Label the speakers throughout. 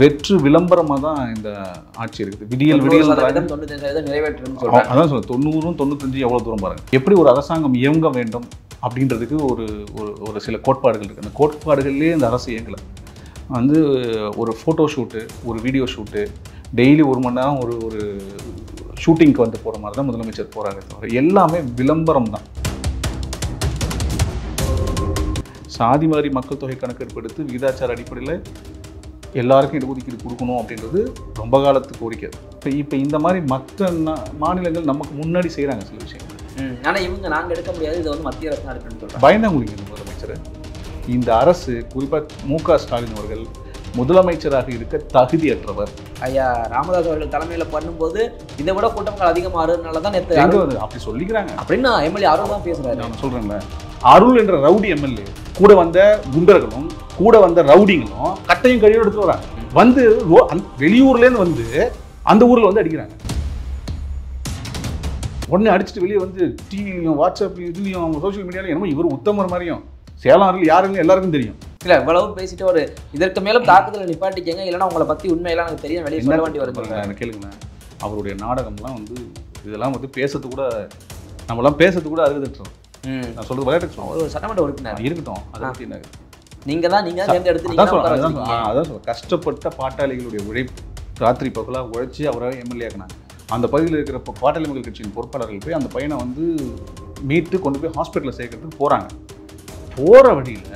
Speaker 1: வெற்று விளம்பரமாக தான் இந்த ஆட்சி இருக்குது. விடியல்
Speaker 2: நிறைவேற்றும்
Speaker 1: அதான் சொல்ல 90 95 எவ்வளோ தூரம் பாருங்க. எப்படி ஒரு அரசாங்கம் இயங்க வேண்டும் அப்படின்றதுக்கு ஒரு ஒரு சில கோட்பாடுகள் இருக்குது. அந்த கோட்பாடுகள்லேயே இந்த அரசு இயங்கலை. வந்து ஒரு ஃபோட்டோ ஷூட்டு, ஒரு வீடியோ ஷூட்டு, டெய்லி 1 மணி நேரம் ஒரு ஷூட்டிங்க்கு வந்து போகிற மாதிரி தான் முதலமைச்சர் போகிறாங்க. தவிர எல்லாமே விளம்பரம் தான். சாதி மாதிரி மக்கள் தொகை கணக்கெடுப்பு எடுத்து விகிதாச்சார அடிப்படையில் எல்லாருக்கும் இடஒதுக்கீடு கொடுக்கணும் அப்படின்றது ரொம்ப காலத்து கோரிக்கை. இப்போ இந்த மாதிரி மற்ற மாநிலங்கள் நமக்கு முன்னாடி செய்கிறாங்க சில விஷயங்கள்.
Speaker 2: ஆனால் இவங்க நாங்கள் எடுக்க முடியாது, இதை வந்து மத்திய அரசு எடுக்கணும்னு சொல்கிறாங்க.
Speaker 1: பயந்தாங்குழிங்க இந்த முதலமைச்சர். இந்த அரசு குறிப்பாக மு.க. ஸ்டாலின் அவர்கள் முதலமைச்சராக இருக்க தகுதியற்றவர்.
Speaker 2: ஐயா ராமதாஸ் அவர்கள் தலைமையில் பண்ணும்போது இதை விட கூட்டங்கள் அதிகமாகிறதுனால தான் நேற்று
Speaker 1: அப்படி சொல்லிக்கிறாங்க
Speaker 2: அப்படின்னு எம்எல்ஏ அருள் தான் பேசுகிறாரு.
Speaker 1: நான் சொல்கிறேன்ல, அருள் என்ற ரவுடி எம்எல்ஏ கூட வந்த குண்டர்களும் கூட வந்த ரவுடிங்களும் கட்டையும் கழிவு எடுத்துட்டு வராங்க. வந்து வெளியூர்லேருந்து வந்து அந்த ஊரில் வந்து அடிக்கிறாங்க. உடனே அடிச்சுட்டு வெளியே வந்து டிவிலையும் வாட்ஸ்அப்லையும் இதுலையும் அவங்க சோஷியல் மீடியாலையும் என்னமோ இவர் உத்தமர் மாதிரியும் சேலம் அருள் யாருன்னு எல்லாருக்கும் தெரியும்.
Speaker 2: இல்லை இவ்வளவு பேசிட்டு ஒரு இதற்கு மேலும் தாக்குதலை நிப்பாட்டிக்கங்க, இல்லைன்னா உங்களை பற்றி உண்மையெல்லாம் எனக்கு தெரியும் வெளியே சொல்ல வேண்டி வருது.
Speaker 1: எனக்கு கேளுங்களேன், அவருடைய நாடகம்லாம் வந்து இதெல்லாம் வந்து பேசுறது கூட நம்மளாம் பேசுறது கூட அறுதிட்டுறோம். நான் சொல்றது விளையாட்டு சொல்லுவோம்.
Speaker 2: ஒரு சட்டமன்ற உறுப்பினர்
Speaker 1: இருக்கட்டும், அதை பற்றி என்ன
Speaker 2: நீங்கள் தேர்ந்தெடுத்து
Speaker 1: அதான் சொல்ல கஷ்டப்பட்ட பாட்டாளிகளுடைய உழைப்பு ராத்திரி பகலாக உழைச்சி அவரை எம்எல்ஏ ஆக்கினாங்க. அந்த பகுதியில் இருக்கிற பாட்டாளி மக்கள் கட்சியின் பொறுப்பாளர்கள் போய் அந்த பையனை வந்து மீட்டு கொண்டு போய் ஹாஸ்பிட்டலில் சேர்க்கறதுக்கு போகிறாங்க. போகிற வழியில்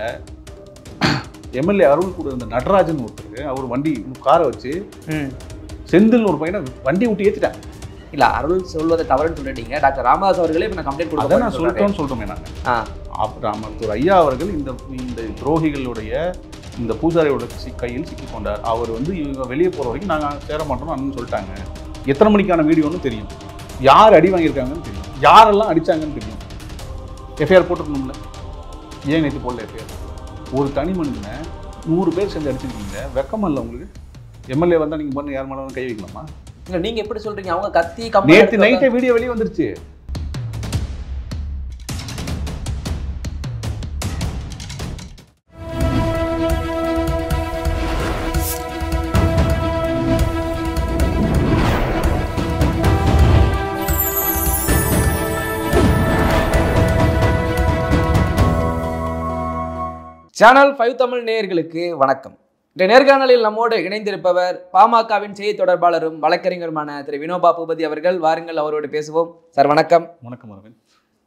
Speaker 1: எம்எல்ஏ அருள் கூட இருந்த நடராஜன் ஒருத்தர் அவர் வண்டி காரை வச்சு செந்தில் ஒரு பையனை வண்டி விட்டு ஏற்றிட்டாங்க.
Speaker 2: இல்லை அருள் சொல்வதை தவறுன்னு சொல்லிட்டீங்க. டாக்டர் ராமதாஸ் அவர்களே இப்போ நான் கம்ப்ளைண்ட் கொடுத்தேன்.
Speaker 1: நான் சொல்லிட்டோன்னு சொல்கிறோமே நாங்கள். மருத்துவர் ஐயா அவர்கள் இந்த துரோகிகளுடைய இந்த பூசாரியோட கையில் சிக்கிக்கொண்டார். அவர் வந்து இவங்க வெளியே போகிற வரைக்கும் நாங்கள் சேர மாட்டோம்னு அண்ணன் சொல்லிட்டாங்க. எத்தனை மணிக்கான வீடியோன்னு தெரியும், யார் அடி வாங்கியிருக்காங்கன்னு தெரியும், யாரெல்லாம் அடித்தாங்கன்னு தெரியும். எஃப்ஐஆர் போட்டுருக்கணும்ல, ஏன் நேற்று போடல எஃப்ஐஆர்? ஒரு தனி மனிதனை 100 பேர் சேர்ந்து அடிச்சிருக்கீங்க, வெக்கமா இல்லை உங்களுக்கு? எம்எல்ஏ வந்தால் நீங்கள் பண்ண யார் மேலே கை வைக்கலாமா?
Speaker 2: இல்லை நீங்கள் எப்படி சொல்கிறீங்க? அவங்க கத்தி
Speaker 1: நேற்று நைட்டே வீடியோ வெளியே வந்துருச்சு.
Speaker 2: சேனல் 5 தமிழ் நேயர்களுக்கு வணக்கம். இந்த நேர்காணலில் நம்மோடு இணைந்திருப்பவர் பாமகவின் செய்தி தொடர்பாளரும் வழக்கறிஞருமான திரு வினோபா பூபதி அவர்கள். வாருங்கள் அவரோடு பேசுவோம். சார் வணக்கம்.
Speaker 1: வணக்கம் அரவிந்த்.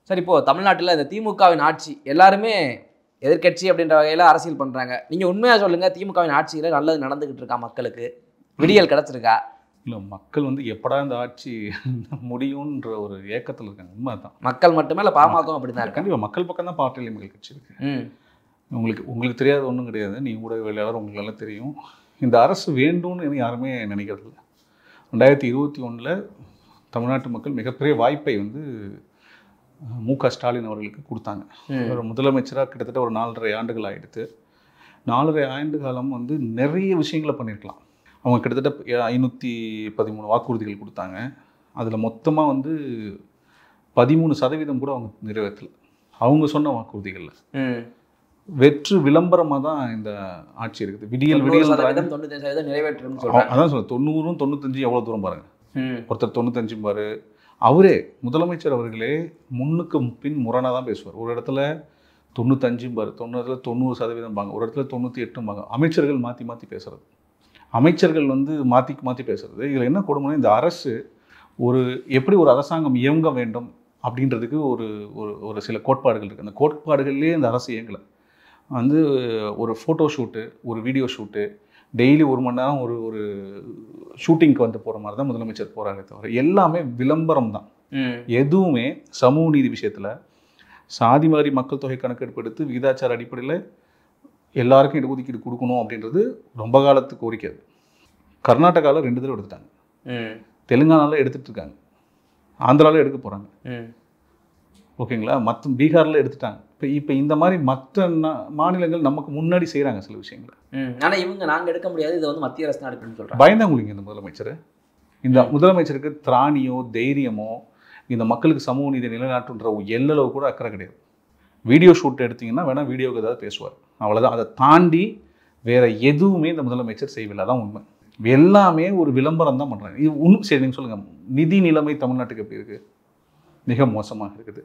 Speaker 2: சார், இப்போது தமிழ்நாட்டில் இந்த திமுகவின் ஆட்சி எல்லாருமே எதிர்கட்சி அப்படின்ற வகையில் அரசியல் பண்ணுறாங்க. நீங்கள் உண்மையாக சொல்லுங்கள், திமுகவின் ஆட்சியில் நல்லது நடந்துக்கிட்டு இருக்கா? மக்களுக்கு விடியல் கிடச்சிருக்கா?
Speaker 1: இல்லை, மக்கள் வந்து எப்படா இந்த ஆட்சி முடியும்ன்ற ஒரு ஏக்கத்தில் இருக்காங்க. உண்மை தான். மக்கள்
Speaker 2: மட்டுமே இல்லை, பாமக அப்படி தான் இருக்கு.
Speaker 1: கண்டிப்பாக மக்கள் பக்கம் தான் பாட்டாளி மக்கள் கட்சி இருக்கு. உங்களுக்கு தெரியாத ஒன்றும் கிடையாது. நீங்கள் ஊடகவியலாளர், உங்களுக்கு எல்லாம் தெரியும். இந்த அரசு வேண்டும்னு யாருமே நினைக்கிறதில்ல. 2021 தமிழ்நாட்டு மக்கள் மிகப்பெரிய வாய்ப்பை வந்து மு.க. ஸ்டாலின் அவர்களுக்கு கொடுத்தாங்க. ஒரு முதலமைச்சராக கிட்டத்தட்ட ஒரு 4.5 ஆண்டுகள் ஆகிடுது. 4.5 ஆண்டு காலம் வந்து நிறைய விஷயங்களை பண்ணியிருக்கலாம். அவங்க கிட்டத்தட்ட 513 வாக்குறுதிகள் கொடுத்தாங்க. அதில் மொத்தமாக வந்து 13% கூட அவங்க நிறைவேற்றலை. அவங்க சொன்ன வாக்குறுதிகளில் வெற்று விளம்பரமாக தான் இந்த ஆட்சி இருக்குது. விடியல்
Speaker 2: 95% நிறைவேற்றும்.
Speaker 1: அதான் சொல்ல 90 95 எவ்வளோ தூரம் பாருங்க. ஒருத்தர் 95 பாரு. அவரே முதலமைச்சர் அவர்களே முன்னுக்கு பின் முரணாக தான் பேசுவார். ஒரு இடத்துல 95 பாரு, 90% பாங்க, ஒரு இடத்துல 98 பாங்க. அமைச்சர்கள் மாற்றி மாற்றி பேசுறது, அமைச்சர்கள் வந்து மாற்றி பேசுறது. இதில் என்ன கொடுமைன்னா, இந்த அரசு எப்படி ஒரு அரசாங்கம் இயங்க வேண்டும் அப்படின்றதுக்கு ஒரு சில கோட்பாடுகள் இருக்குது. அந்த கோட்பாடுகள்லேயே இந்த அரசு இயங்கலை. வந்து ஒரு ஃபோட்டோ ஷூட்டு, ஒரு வீடியோ ஷூட்டு, டெய்லி 1 மணி நேரம் ஒரு ஷூட்டிங்க்கு வந்து போகிற மாதிரி தான் முதலமைச்சர் போகிறாங்க. தவிர எல்லாமே விளம்பரம் தான். எதுவுமே சமூக நீதி விஷயத்தில் சாதி மாதிரி மக்கள் தொகை கணக்கெடுப்பு எடுத்து விகிதாச்சார அடிப்படையில் எல்லாருக்கும் இடஒதுக்கீடு கொடுக்கணும் அப்படின்றது ரொம்ப காலத்து கோரிக்கை. கர்நாடகாவில் 2 தடவை எடுத்துட்டாங்க, தெலுங்கானாவில் எடுத்துகிட்டு இருக்காங்க, ஆந்திராவில் எடுக்க போகிறாங்க. ஓகேங்களா? மற்ற பீகாரில் எடுத்துட்டாங்க. இப்போ இந்த மாதிரி மற்ற மாநிலங்கள் நமக்கு முன்னாடி செய்கிறாங்க சில விஷயங்களை.
Speaker 2: ஆனால் இவங்க நாங்கள் எடுக்க முடியாது, இதை வந்து மத்திய அரசு எடுக்கணும்னு சொல்கிறாங்க.
Speaker 1: பயந்தாங்குழிங்க இந்த முதலமைச்சர். இந்த முதலமைச்சருக்கு திராணியோ தைரியமோ இந்த மக்களுக்கு சமூக நீதி நிலைநாட்டுன்ற எல்லளவு கூட அக்கறை கிடையாது. வீடியோ ஷூட் எடுத்திங்கன்னா வேணால் வீடியோவுக்கு ஏதாவது பேசுவார், அவ்வளோதான். அதை தாண்டி வேற எதுவுமே இந்த முதலமைச்சர் செய்யவில்லை. அதான் உண்மை. எல்லாமே ஒரு விளம்பரம் தான் பண்ணுறாங்க. இது ஒன்றும் சரி, நீங்கள் சொல்லுங்கள், நிதி நிலைமை தமிழ்நாட்டுக்கு எப்படி இருக்குது? மிக மோசமாக இருக்குது.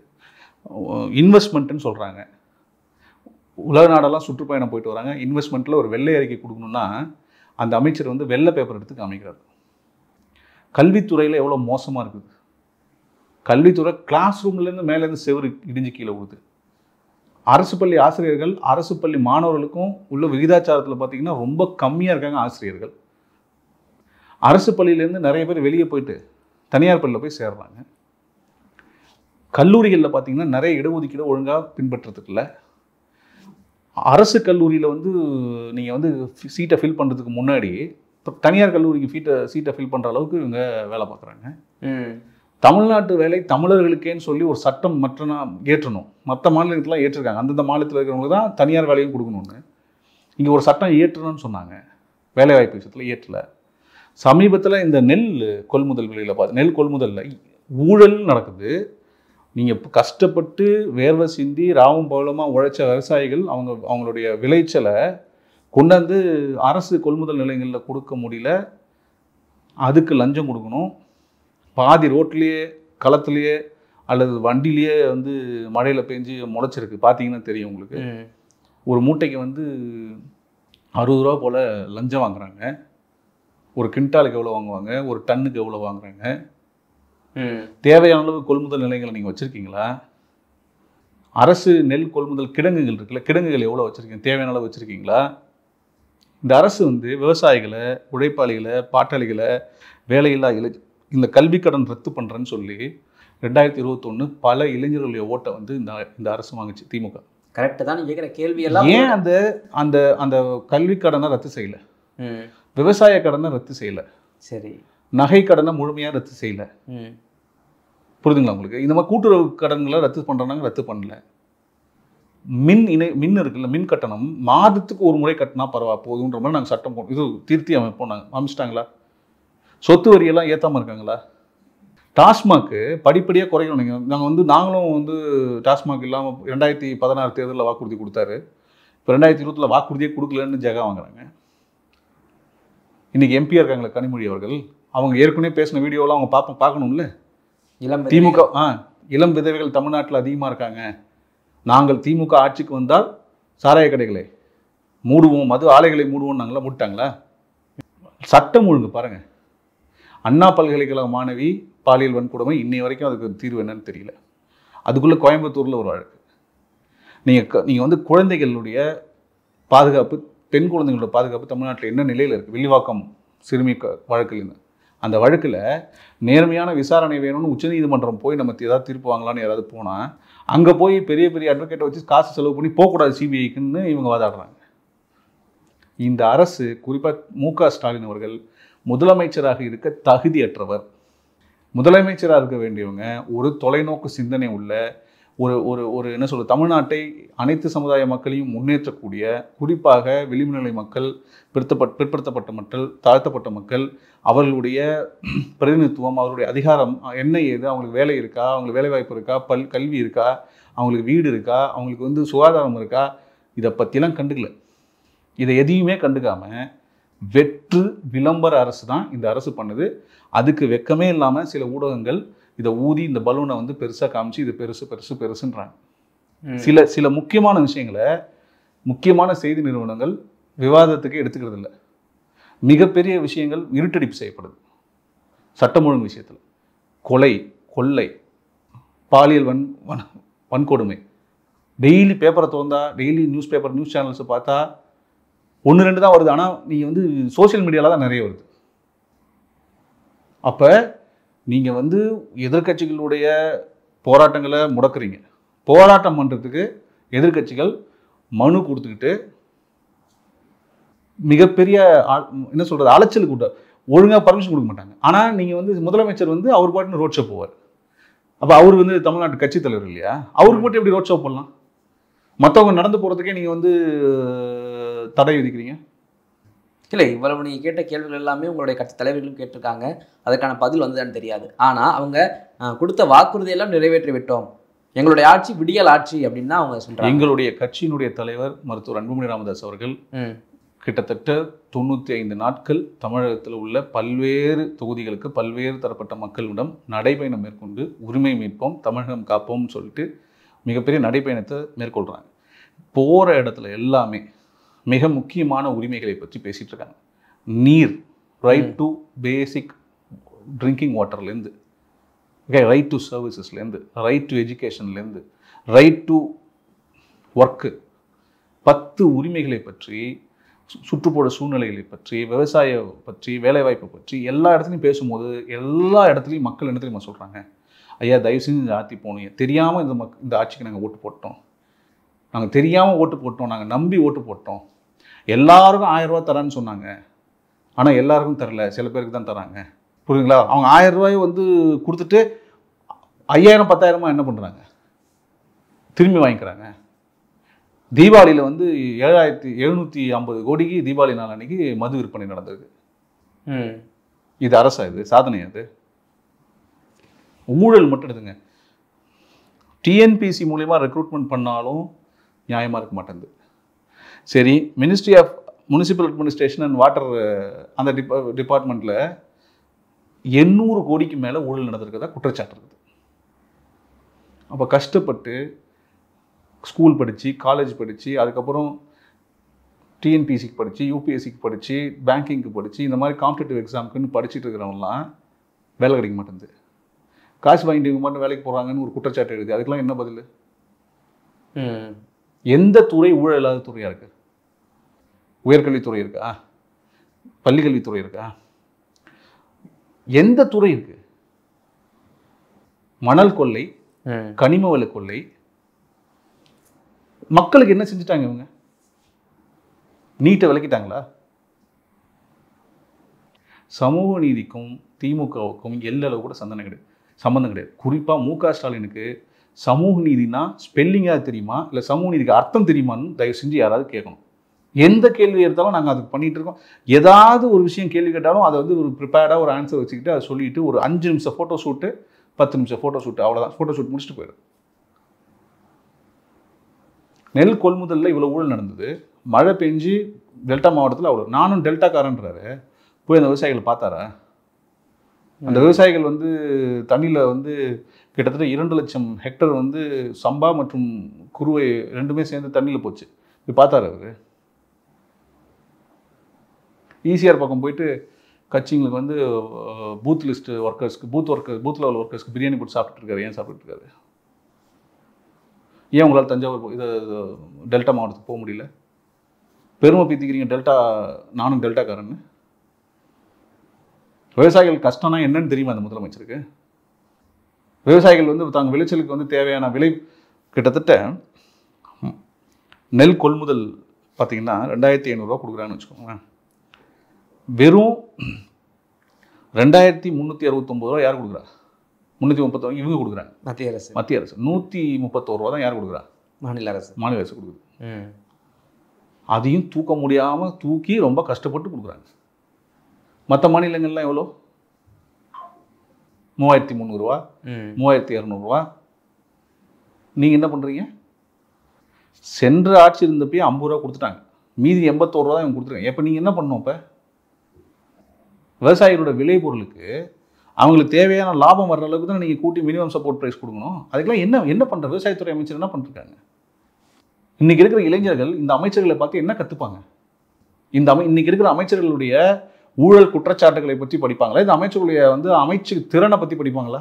Speaker 1: இன்வெஸ்ட்மெண்ட்டுன்னு சொல்கிறாங்க. உலக நாடெல்லாம் சுற்றுப்பயணம் போயிட்டு வராங்க. இன்வெஸ்ட்மெண்ட்டில் ஒரு வெள்ளை அறிக்கை கொடுக்கணுன்னா அந்த அமைச்சர் வந்து வெள்ளை பேப்பர் எடுத்து காமிக்கிறார். கல்வித்துறையில் எவ்வளோ மோசமாக இருக்குது. கல்வித்துறை கிளாஸ் ரூம்லேருந்து மேலேருந்து செவரு இடிஞ்சு கீழே விடுது. அரசு பள்ளி ஆசிரியர்கள், அரசு பள்ளி மாணவர்களுக்கும் உள்ள விகிதாச்சாரத்தில் பார்த்திங்கன்னா ரொம்ப கம்மியாக இருக்காங்க ஆசிரியர்கள். அரசு பள்ளியிலேருந்து நிறைய பேர் வெளியே போயிட்டு தனியார் பள்ளியில் போய் சேர்றாங்க. கல்லூரிகளில் பார்த்திங்கன்னா நிறைய இடஒதுக்கீடு ஒழுங்காக பின்பற்றதுக்கு இல்லை. அரசு கல்லூரியில் வந்து நீங்கள் வந்து சீட்டை ஃபில் பண்ணுறதுக்கு முன்னாடி தனியார் கல்லூரிக்கு சீட்டை ஃபில் பண்ணுற அளவுக்கு இவங்க வேலை பார்க்குறாங்க. தமிழ்நாட்டு வேலை தமிழர்களுக்கேன்னு சொல்லி ஒரு சட்டம் ஏற்றணும். மற்ற மாநிலத்துலாம் ஏற்றிருக்காங்க. அந்தந்த மாநிலத்தில் இருக்கிறவங்களுக்கு தான் தனியார் வேலையும் கொடுக்கணும்னு இங்கே ஒரு சட்டம் ஏற்றணும்னு சொன்னாங்க. வேலைவாய்ப்பு விஷயத்தில் ஏற்றலை. சமீபத்தில் இந்த நெல் கொள்முதல் விலையில் நெல் கொள்முதலில் ஊழல் நடக்குது. நீங்கள் கஷ்டப்பட்டு வேர்வை சிந்தி ராவும் பகலமாக உழைச்ச விவசாயிகள் அவங்களுடைய விளைச்சலை கொண்டாந்து அரசு கொள்முதல் நிலையங்களில் கொடுக்க முடியல. அதுக்கு லஞ்சம் கொடுக்கணும். பாதி ரோட்லேயே களத்துலேயே அல்லது வண்டிலேயே வந்து மழையில் பெஞ்சு முளைச்சிருக்கு. பார்த்தீங்கன்னா தெரியும் உங்களுக்கு. ஒரு மூட்டைக்கு வந்து 60 ரூபா போல் லஞ்சம் வாங்குறாங்க. ஒரு கிண்டாலுக்கு எவ்வளோ வாங்குவாங்க, ஒரு டன்னுக்கு எவ்வளோ வாங்குறாங்க. தேவையான அளவு கொள்முதல் நிலையங்களை நீங்கள் வச்சுருக்கீங்களா? அரசு நெல் கொள்முதல் கிடங்குகள் இருக்குல்ல, கிடங்குகள் எவ்வளோ வச்சுருக்கீங்க? தேவையான அளவு வச்சுருக்கீங்களா? இந்த அரசு வந்து விவசாயிகளை, உழைப்பாளிகளை, பாட்டாளிகளை, வேலையில்லா இந்த கல்வி கடன் ரத்து பண்ணுறேன்னு சொல்லி 2021 பல இளைஞர்களுடைய ஓட்டை வந்து இந்த அரசு வாங்குச்சு திமுக.
Speaker 2: கரெக்டு தான் கேட்குற கேள்வியெல்லாம்.
Speaker 1: ஏன் அந்த அந்த கல்வி கடனை ரத்து செய்யலை? விவசாய கடனை ரத்து செய்யலை. சரி, நகை கடனை முழுமையாக ரத்து செய்யலை. புரிதுங்களா உங்களுக்கு? இந்த மாதிரி கூட்டுறவு கடன்களை ரத்து பண்ணுறாங்க, ரத்து பண்ணல. மின் இருக்குல்ல, மின் கட்டணம் மாதத்துக்கு ஒரு முறை கட்டினா போதுன்ற மாதிரி நாங்கள் சட்டம் இது திருத்தி அமைச்சிட்டாங்களா? சொத்து வரியெல்லாம் ஏற்றாமல் இருக்காங்களா? டாஸ்மாக்கு படிப்படியாக குறைக்கணும். நாங்களும் வந்து டாஸ்மாக் இல்லாமல் 2016 தேர்தலில் வாக்குறுதி கொடுத்தாரு. இப்போ 2020 வாக்குறுதியே கொடுக்கலன்னு ஜெகா வாங்குறாங்க. இன்றைக்கி எம்பியாக இருக்காங்களே கனிமொழி அவர்கள், அவங்க ஏற்கனவே பேசின வீடியோலாம் அவங்க பார்க்கணும்ல. திமுக இளம் விதவைகள் தமிழ்நாட்டில் அதிகமாக இருக்காங்க. நாங்கள் திமுக ஆட்சிக்கு வந்தால் சாராய கடைகளை மூடுவோம், மது ஆலைகளை மூடுவோம். நாங்களா மூட்டாங்களா? சட்டம் ஒழுங்கு பாருங்கள். அண்ணா பல்கலைக்கழக மாணவி பாலியல் வன்கொடுமை இன்னை வரைக்கும் அதுக்கு தீர்வு என்னன்னு தெரியல. அதுக்குள்ளே கோயம்புத்தூரில் ஒரு வழக்கு. நீங்கள் வந்து குழந்தைகளுடைய பாதுகாப்பு, பெண் குழந்தைகளோட பாதுகாப்பு தமிழ்நாட்டில் என்ன நிலையில் இருக்குது? வில்லிவாக்கம் சிறுமி வழக்கில் அந்த வழக்கில் நேர்மையான விசாரணை வேணும்னு உச்சநீதிமன்றம் போய் நம்ம ஏதாவது தீர்ப்பு வாங்கலான்னு யாராவது போனால் அங்கே போய் பெரிய பெரிய அட்வொகேட்டை வச்சு காசு செலவு பண்ணி போகக்கூடாது சிபிஐக்குன்னு இவங்க வாதாடுறாங்க. இந்த அரசு, குறிப்பாக மு.க. ஸ்டாலின் அவர்கள் முதலமைச்சராக இருக்க தகுதியற்றவர். முதலமைச்சராக இருக்க வேண்டியவங்க ஒரு தொலைநோக்கு சிந்தனை உள்ள ஒரு என்ன சொல்ல, தமிழ்நாட்டை அனைத்து சமுதாய மக்களையும் முன்னேற்றக்கூடிய, குறிப்பாக விளிம்புநிலை மக்கள், பிற்படுத்தப்பட்ட மக்கள், தாழ்த்தப்பட்ட மக்கள், அவர்களுடைய பிரதிநிதித்துவம், அவர்களுடைய அதிகாரம் என்ன ஏது, அவங்களுக்கு வேலை இருக்கா, அவங்களுக்கு வேலை வாய்ப்பு இருக்கா, கல்வி இருக்கா, அவங்களுக்கு வீடு இருக்கா, அவங்களுக்கு வந்து சுகாதாரம் இருக்கா, இதை பற்றிலாம் கண்டுக்கல. இதை எதையுமே கண்டுக்காமல் வெற்று விளம்பர அரசு தான் இந்த அரசு பண்ணுது. அதுக்கு வெக்கமே இல்லாமல் சில ஊடகங்கள் இதை ஊதி இந்த பலூனை வந்து பெருசாக காமிச்சு இது பெருசு பெருசு பெருசுன்றாங்க. சில முக்கியமான விஷயங்களை முக்கியமான செய்தி நிறுவனங்கள் விவாதத்துக்கு எடுத்துக்கிறது இல்லை. மிகப்பெரிய விஷயங்கள் இருட்டடிப்பு செய்யப்படுது. சட்டம் ஒழுங்கு விஷயத்தில் கொலை, கொள்ளை, பாலியல் வன்கொடுமை டெய்லி பேப்பரை திறந்தா, டெய்லி நியூஸ் சேனல்ஸை பார்த்தா 1-2 தான் வருது. ஆனால் நீங்கள் வந்து சோசியல் மீடியாவில் தான் நிறைய வருது. அப்போ நீங்கள் வந்து எதிர்கட்சிகளுடைய போராட்டங்களை முடக்குறீங்க. போராட்டம் பண்ணுறதுக்கு எதிர்கட்சிகள் மனு கொடுத்துக்கிட்டு மிகப்பெரிய என்ன சொல்கிறது அலைச்சல் கூட்ட ஒழுங்காக பர்மிஷன் கொடுக்க மாட்டாங்க. ஆனால் நீங்கள் வந்து முதலமைச்சர் வந்து அவர் பாட்டுன்னு ரோட் ஷோ போவார். அப்போ அவர் வந்து தமிழ்நாட்டு கட்சி தலைவர் இல்லையா? அவருக்கு மட்டும் எப்படி ரோட் ஷோ போடலாம்? மற்றவங்க நடந்து போகிறதுக்கே நீங்கள் வந்து தடை விதிக்கிறீங்க.
Speaker 2: இல்லை, இவ்வளவு நீங்கள் கேட்ட கேள்விகள் எல்லாமே உங்களுடைய கட்சி தலைவர்களும் கேட்டிருக்காங்க. அதுக்கான பதில் வந்ததுன்னு தெரியாது. ஆனால் அவங்க கொடுத்த வாக்குறுதியெல்லாம் நிறைவேற்றி விட்டோம், எங்களுடைய ஆட்சி விடியல் ஆட்சி அப்படின்னு தான் அவங்க சொல்கிறாங்க.
Speaker 1: எங்களுடைய கட்சியினுடைய தலைவர் மருத்துவர் அன்புமணி ராமதாஸ் அவர்கள் கிட்டத்தட்ட 95 நாட்கள் தமிழகத்தில் உள்ள பல்வேறு தொகுதிகளுக்கு பல்வேறு தரப்பட்ட மக்களிடம் நடைபயணம் மேற்கொண்டு உரிமை மீட்போம், தமிழகம் காப்போம்னு சொல்லிட்டு மிகப்பெரிய நடைபயணத்தை மேற்கொள்கிறாங்க. போகிற இடத்துல எல்லாமே மிக முக்கியமான உரிமைகளை பற்றி பேசிகிட்டு இருக்காங்க. நீர், ரைட் டு பேசிக் ட்ரிங்கிங் வாட்டர்லேருந்து, ரைட் டு சர்வீசஸ்லேருந்து, ரைட் டு எஜுகேஷன்லேருந்து, ரைட் டு ஒர்க்கு, 10 உரிமைகளை பற்றி, சுற்றுப்புற சூழ்நிலைகளை பற்றி, விவசாயம் பற்றி, வேலைவாய்ப்பை பற்றி எல்லா இடத்துலையும் பேசும்போது எல்லா இடத்துலையும் மக்கள் என்ன தெரியுமா சொல்கிறாங்க? ஐயா, தயவு செஞ்சு இந்த ஆட்சி போனீங்க, தெரியாமல் இந்த ஆட்சிக்கு நாங்கள் ஓட்டு போட்டோம், நாங்கள் தெரியாமல் ஓட்டு போட்டோம், நாங்கள் நம்பி ஓட்டு போட்டோம், எல்லாருக்கும் 1000 ரூபா தரான்னு சொன்னாங்க, ஆனால் எல்லாருக்கும் தரல, சில பேருக்கு தான் தராங்க. புரியுதுங்களா? அவங்க 1000 ரூபாயை வந்து கொடுத்துட்டு 5000 10,000 என்ன பண்ணுறாங்க? திரும்பி வாங்கிக்கிறாங்க. தீபாவளியில் வந்து 7,750 கோடிக்கு தீபாவளி நாள் அன்னைக்கு மது விற்பனை நடந்தது. இது அரசா? இது சாதனை? அது ஊழல் மட்டும் எடுத்துங்க. டிஎன்பிசி மூலிமா ரெக்ரூட்மெண்ட் பண்ணாலும் நியாயமாக இருக்க மாட்டேங்குது. சரி, ministry of municipal administration and water அந்த டிபார்ட்மெண்ட்டில் 800 கோடிக்கு மேலே ஊழல் நடந்திருக்கிறதா குற்றச்சாட்டு இருக்குது. அப்போ கஷ்டப்பட்டு ஸ்கூல் படித்து, காலேஜ் படித்து, அதுக்கப்புறம் டிஎன்பிசிக்கு படித்து, யூபிஎஸ்சிக்கு படித்து, பேங்கிங்க்கு படித்து, இந்த மாதிரி காம்படிட்டிவ் எக்ஸாமுக்குன்னு படிச்சுட்டு இருக்கிறவங்களாம் வேலை கிடைக்க மாட்டேங்குது. காசு வாங்கிட்டு இவங்க மட்டும் வேலைக்கு போகிறாங்கன்னு ஒரு குற்றச்சாட்டு எழுது. அதுக்கெல்லாம் என்ன பதில்? எந்த துறை ஊழல் இல்லாத துறையாக இருக்குது? உயர்கல்வித்துறை இருக்கா? பள்ளிக்கல்வித்துறை இருக்கா? எந்த துறை இருக்கு? மணல் கொள்ளை, கனிம வள கொள்ளை, மக்களுக்கு என்ன செஞ்சுட்டாங்க இவங்க? நீட்டை விளக்கிட்டாங்களா? சமூக நீதிக்கும் திமுகவுக்கும் எல்லளவு கூட சம்பந்தம் கிடையாது. குறிப்பாக மு.க. ஸ்டாலினுக்கு சமூக நீதினா ஸ்பெல்லிங்காக தெரியுமா, இல்லை சமூக நீதிக்கு அர்த்தம் தெரியுமான்னு தயவு செஞ்சு யாராவது கேட்கணும். எந்த கேள்வி எடுத்தாலும் நாங்கள் அதுக்கு பண்ணிகிட்டு இருக்கோம். ஏதாவது ஒரு விஷயம் கேள்வி கேட்டாலும் அதை வந்து ஒரு ப்ரிப்பேர்டாக ஒரு ஆன்சர் வச்சுக்கிட்டு அதை சொல்லிவிட்டு ஒரு 5 நிமிஷம் ஃபோட்டோ ஷூட்டு, 10 நிமிஷம் ஃபோட்டோ ஷூட்டு, அவ்வளோதான். ஃபோட்டோ ஷூட் முடிச்சுட்டு போயிடும். நெல் கொள்முதலில் இவ்வளோ ஊழல் நடந்தது. மழை பெஞ்சு டெல்டா மாவட்டத்தில் அவ்வளோ. நானும் டெல்டாக்காரன்றாரு. போய் அந்த விவசாயிகள் பார்த்தாரா? அந்த விவசாயிகள் வந்து தண்ணியில் வந்து கிட்டத்தட்ட 2 லட்சம் ஹெக்டர் வந்து சம்பா மற்றும் குருவை ரெண்டுமே சேர்ந்து தண்ணியில் போச்சு. போய் பார்த்தாரு அவர்? ஈசிஆர் பக்கம் போயிட்டு கட்சிங்களுக்கு வந்து பூத் லிஸ்ட் ஒர்க்கர்ஸ்க்கு, பூத் லெவல் ஒர்க்கர்ஸ்க்கு பிரியாணி போட்டு சாப்பிட்டு இருக்காரு. ஏன் சாப்பிட்டு இருக்காரு? ஏன் உங்களால் தஞ்சாவூர் இது டெல்டா மாவட்டத்துக்கு போக முடியல? பெருமை பீத்திக்கிறீங்க டெல்டா, நானும் டெல்டாக்காரன்னு. விவசாயிகள் கஷ்டம்னா என்னன்னு தெரியுமா அந்த முதலமைச்சருக்கு? விவசாயிகள் வந்து தாங்க விளைச்சலுக்கு வந்து தேவையான விலை கிட்டத்தட்ட நெல் கொள்முதல் பார்த்தீங்கன்னா 2,500 ரூபா கொடுக்குறான்னு வச்சுக்கோங்க. வெறும் 2,369 ரூபா யார் கொடுக்குறா? 330 இவங்க கொடுக்குறாங்க, மத்திய அரசு. 131 ரூபா தான் யார் கொடுக்குறா? மாநில அரசு கொடுக்குது. அதையும் தூக்க முடியாமல் தூக்கி ரொம்ப கஷ்டப்பட்டு கொடுக்குறாங்க. மற்ற மாநிலங்கள்லாம் எவ்வளோ? 3,300 ரூபா, 3,200 ரூபா. நீங்கள் என்ன பண்ணுறீங்க? சென்ற ஆட்சி இருந்தப்பயே 50 ரூபா கொடுத்துட்டாங்க, மீதி 81 ரூபா தான் இவங்க கொடுத்துருக்காங்க. இப்போ நீங்கள் என்ன பண்ணணும்? இப்போ விவசாயிகளோட விளை பொருளுக்கு அவங்களுக்கு தேவையான லாபம் வர்ற அளவுக்கு தான் நீங்கள் கூட்டி மினிமம் சப்போர்ட் ப்ரைஸ் கொடுக்கணும். அதுக்கெல்லாம் என்ன பண்ணுற விவசாயத்துறை அமைச்சர் என்ன பண்ணிருக்காங்க? இன்றைக்கி இருக்கிற இளைஞர்கள் இந்த அமைச்சர்களை பார்த்து என்ன கற்றுப்பாங்க? இன்னைக்கு இருக்கிற அமைச்சர்களுடைய ஊழல் குற்றச்சாட்டுகளை பற்றி படிப்பாங்களா? இந்த அமைச்சர்களுடைய வந்து அமைச்சு திறனை பற்றி படிப்பாங்களா?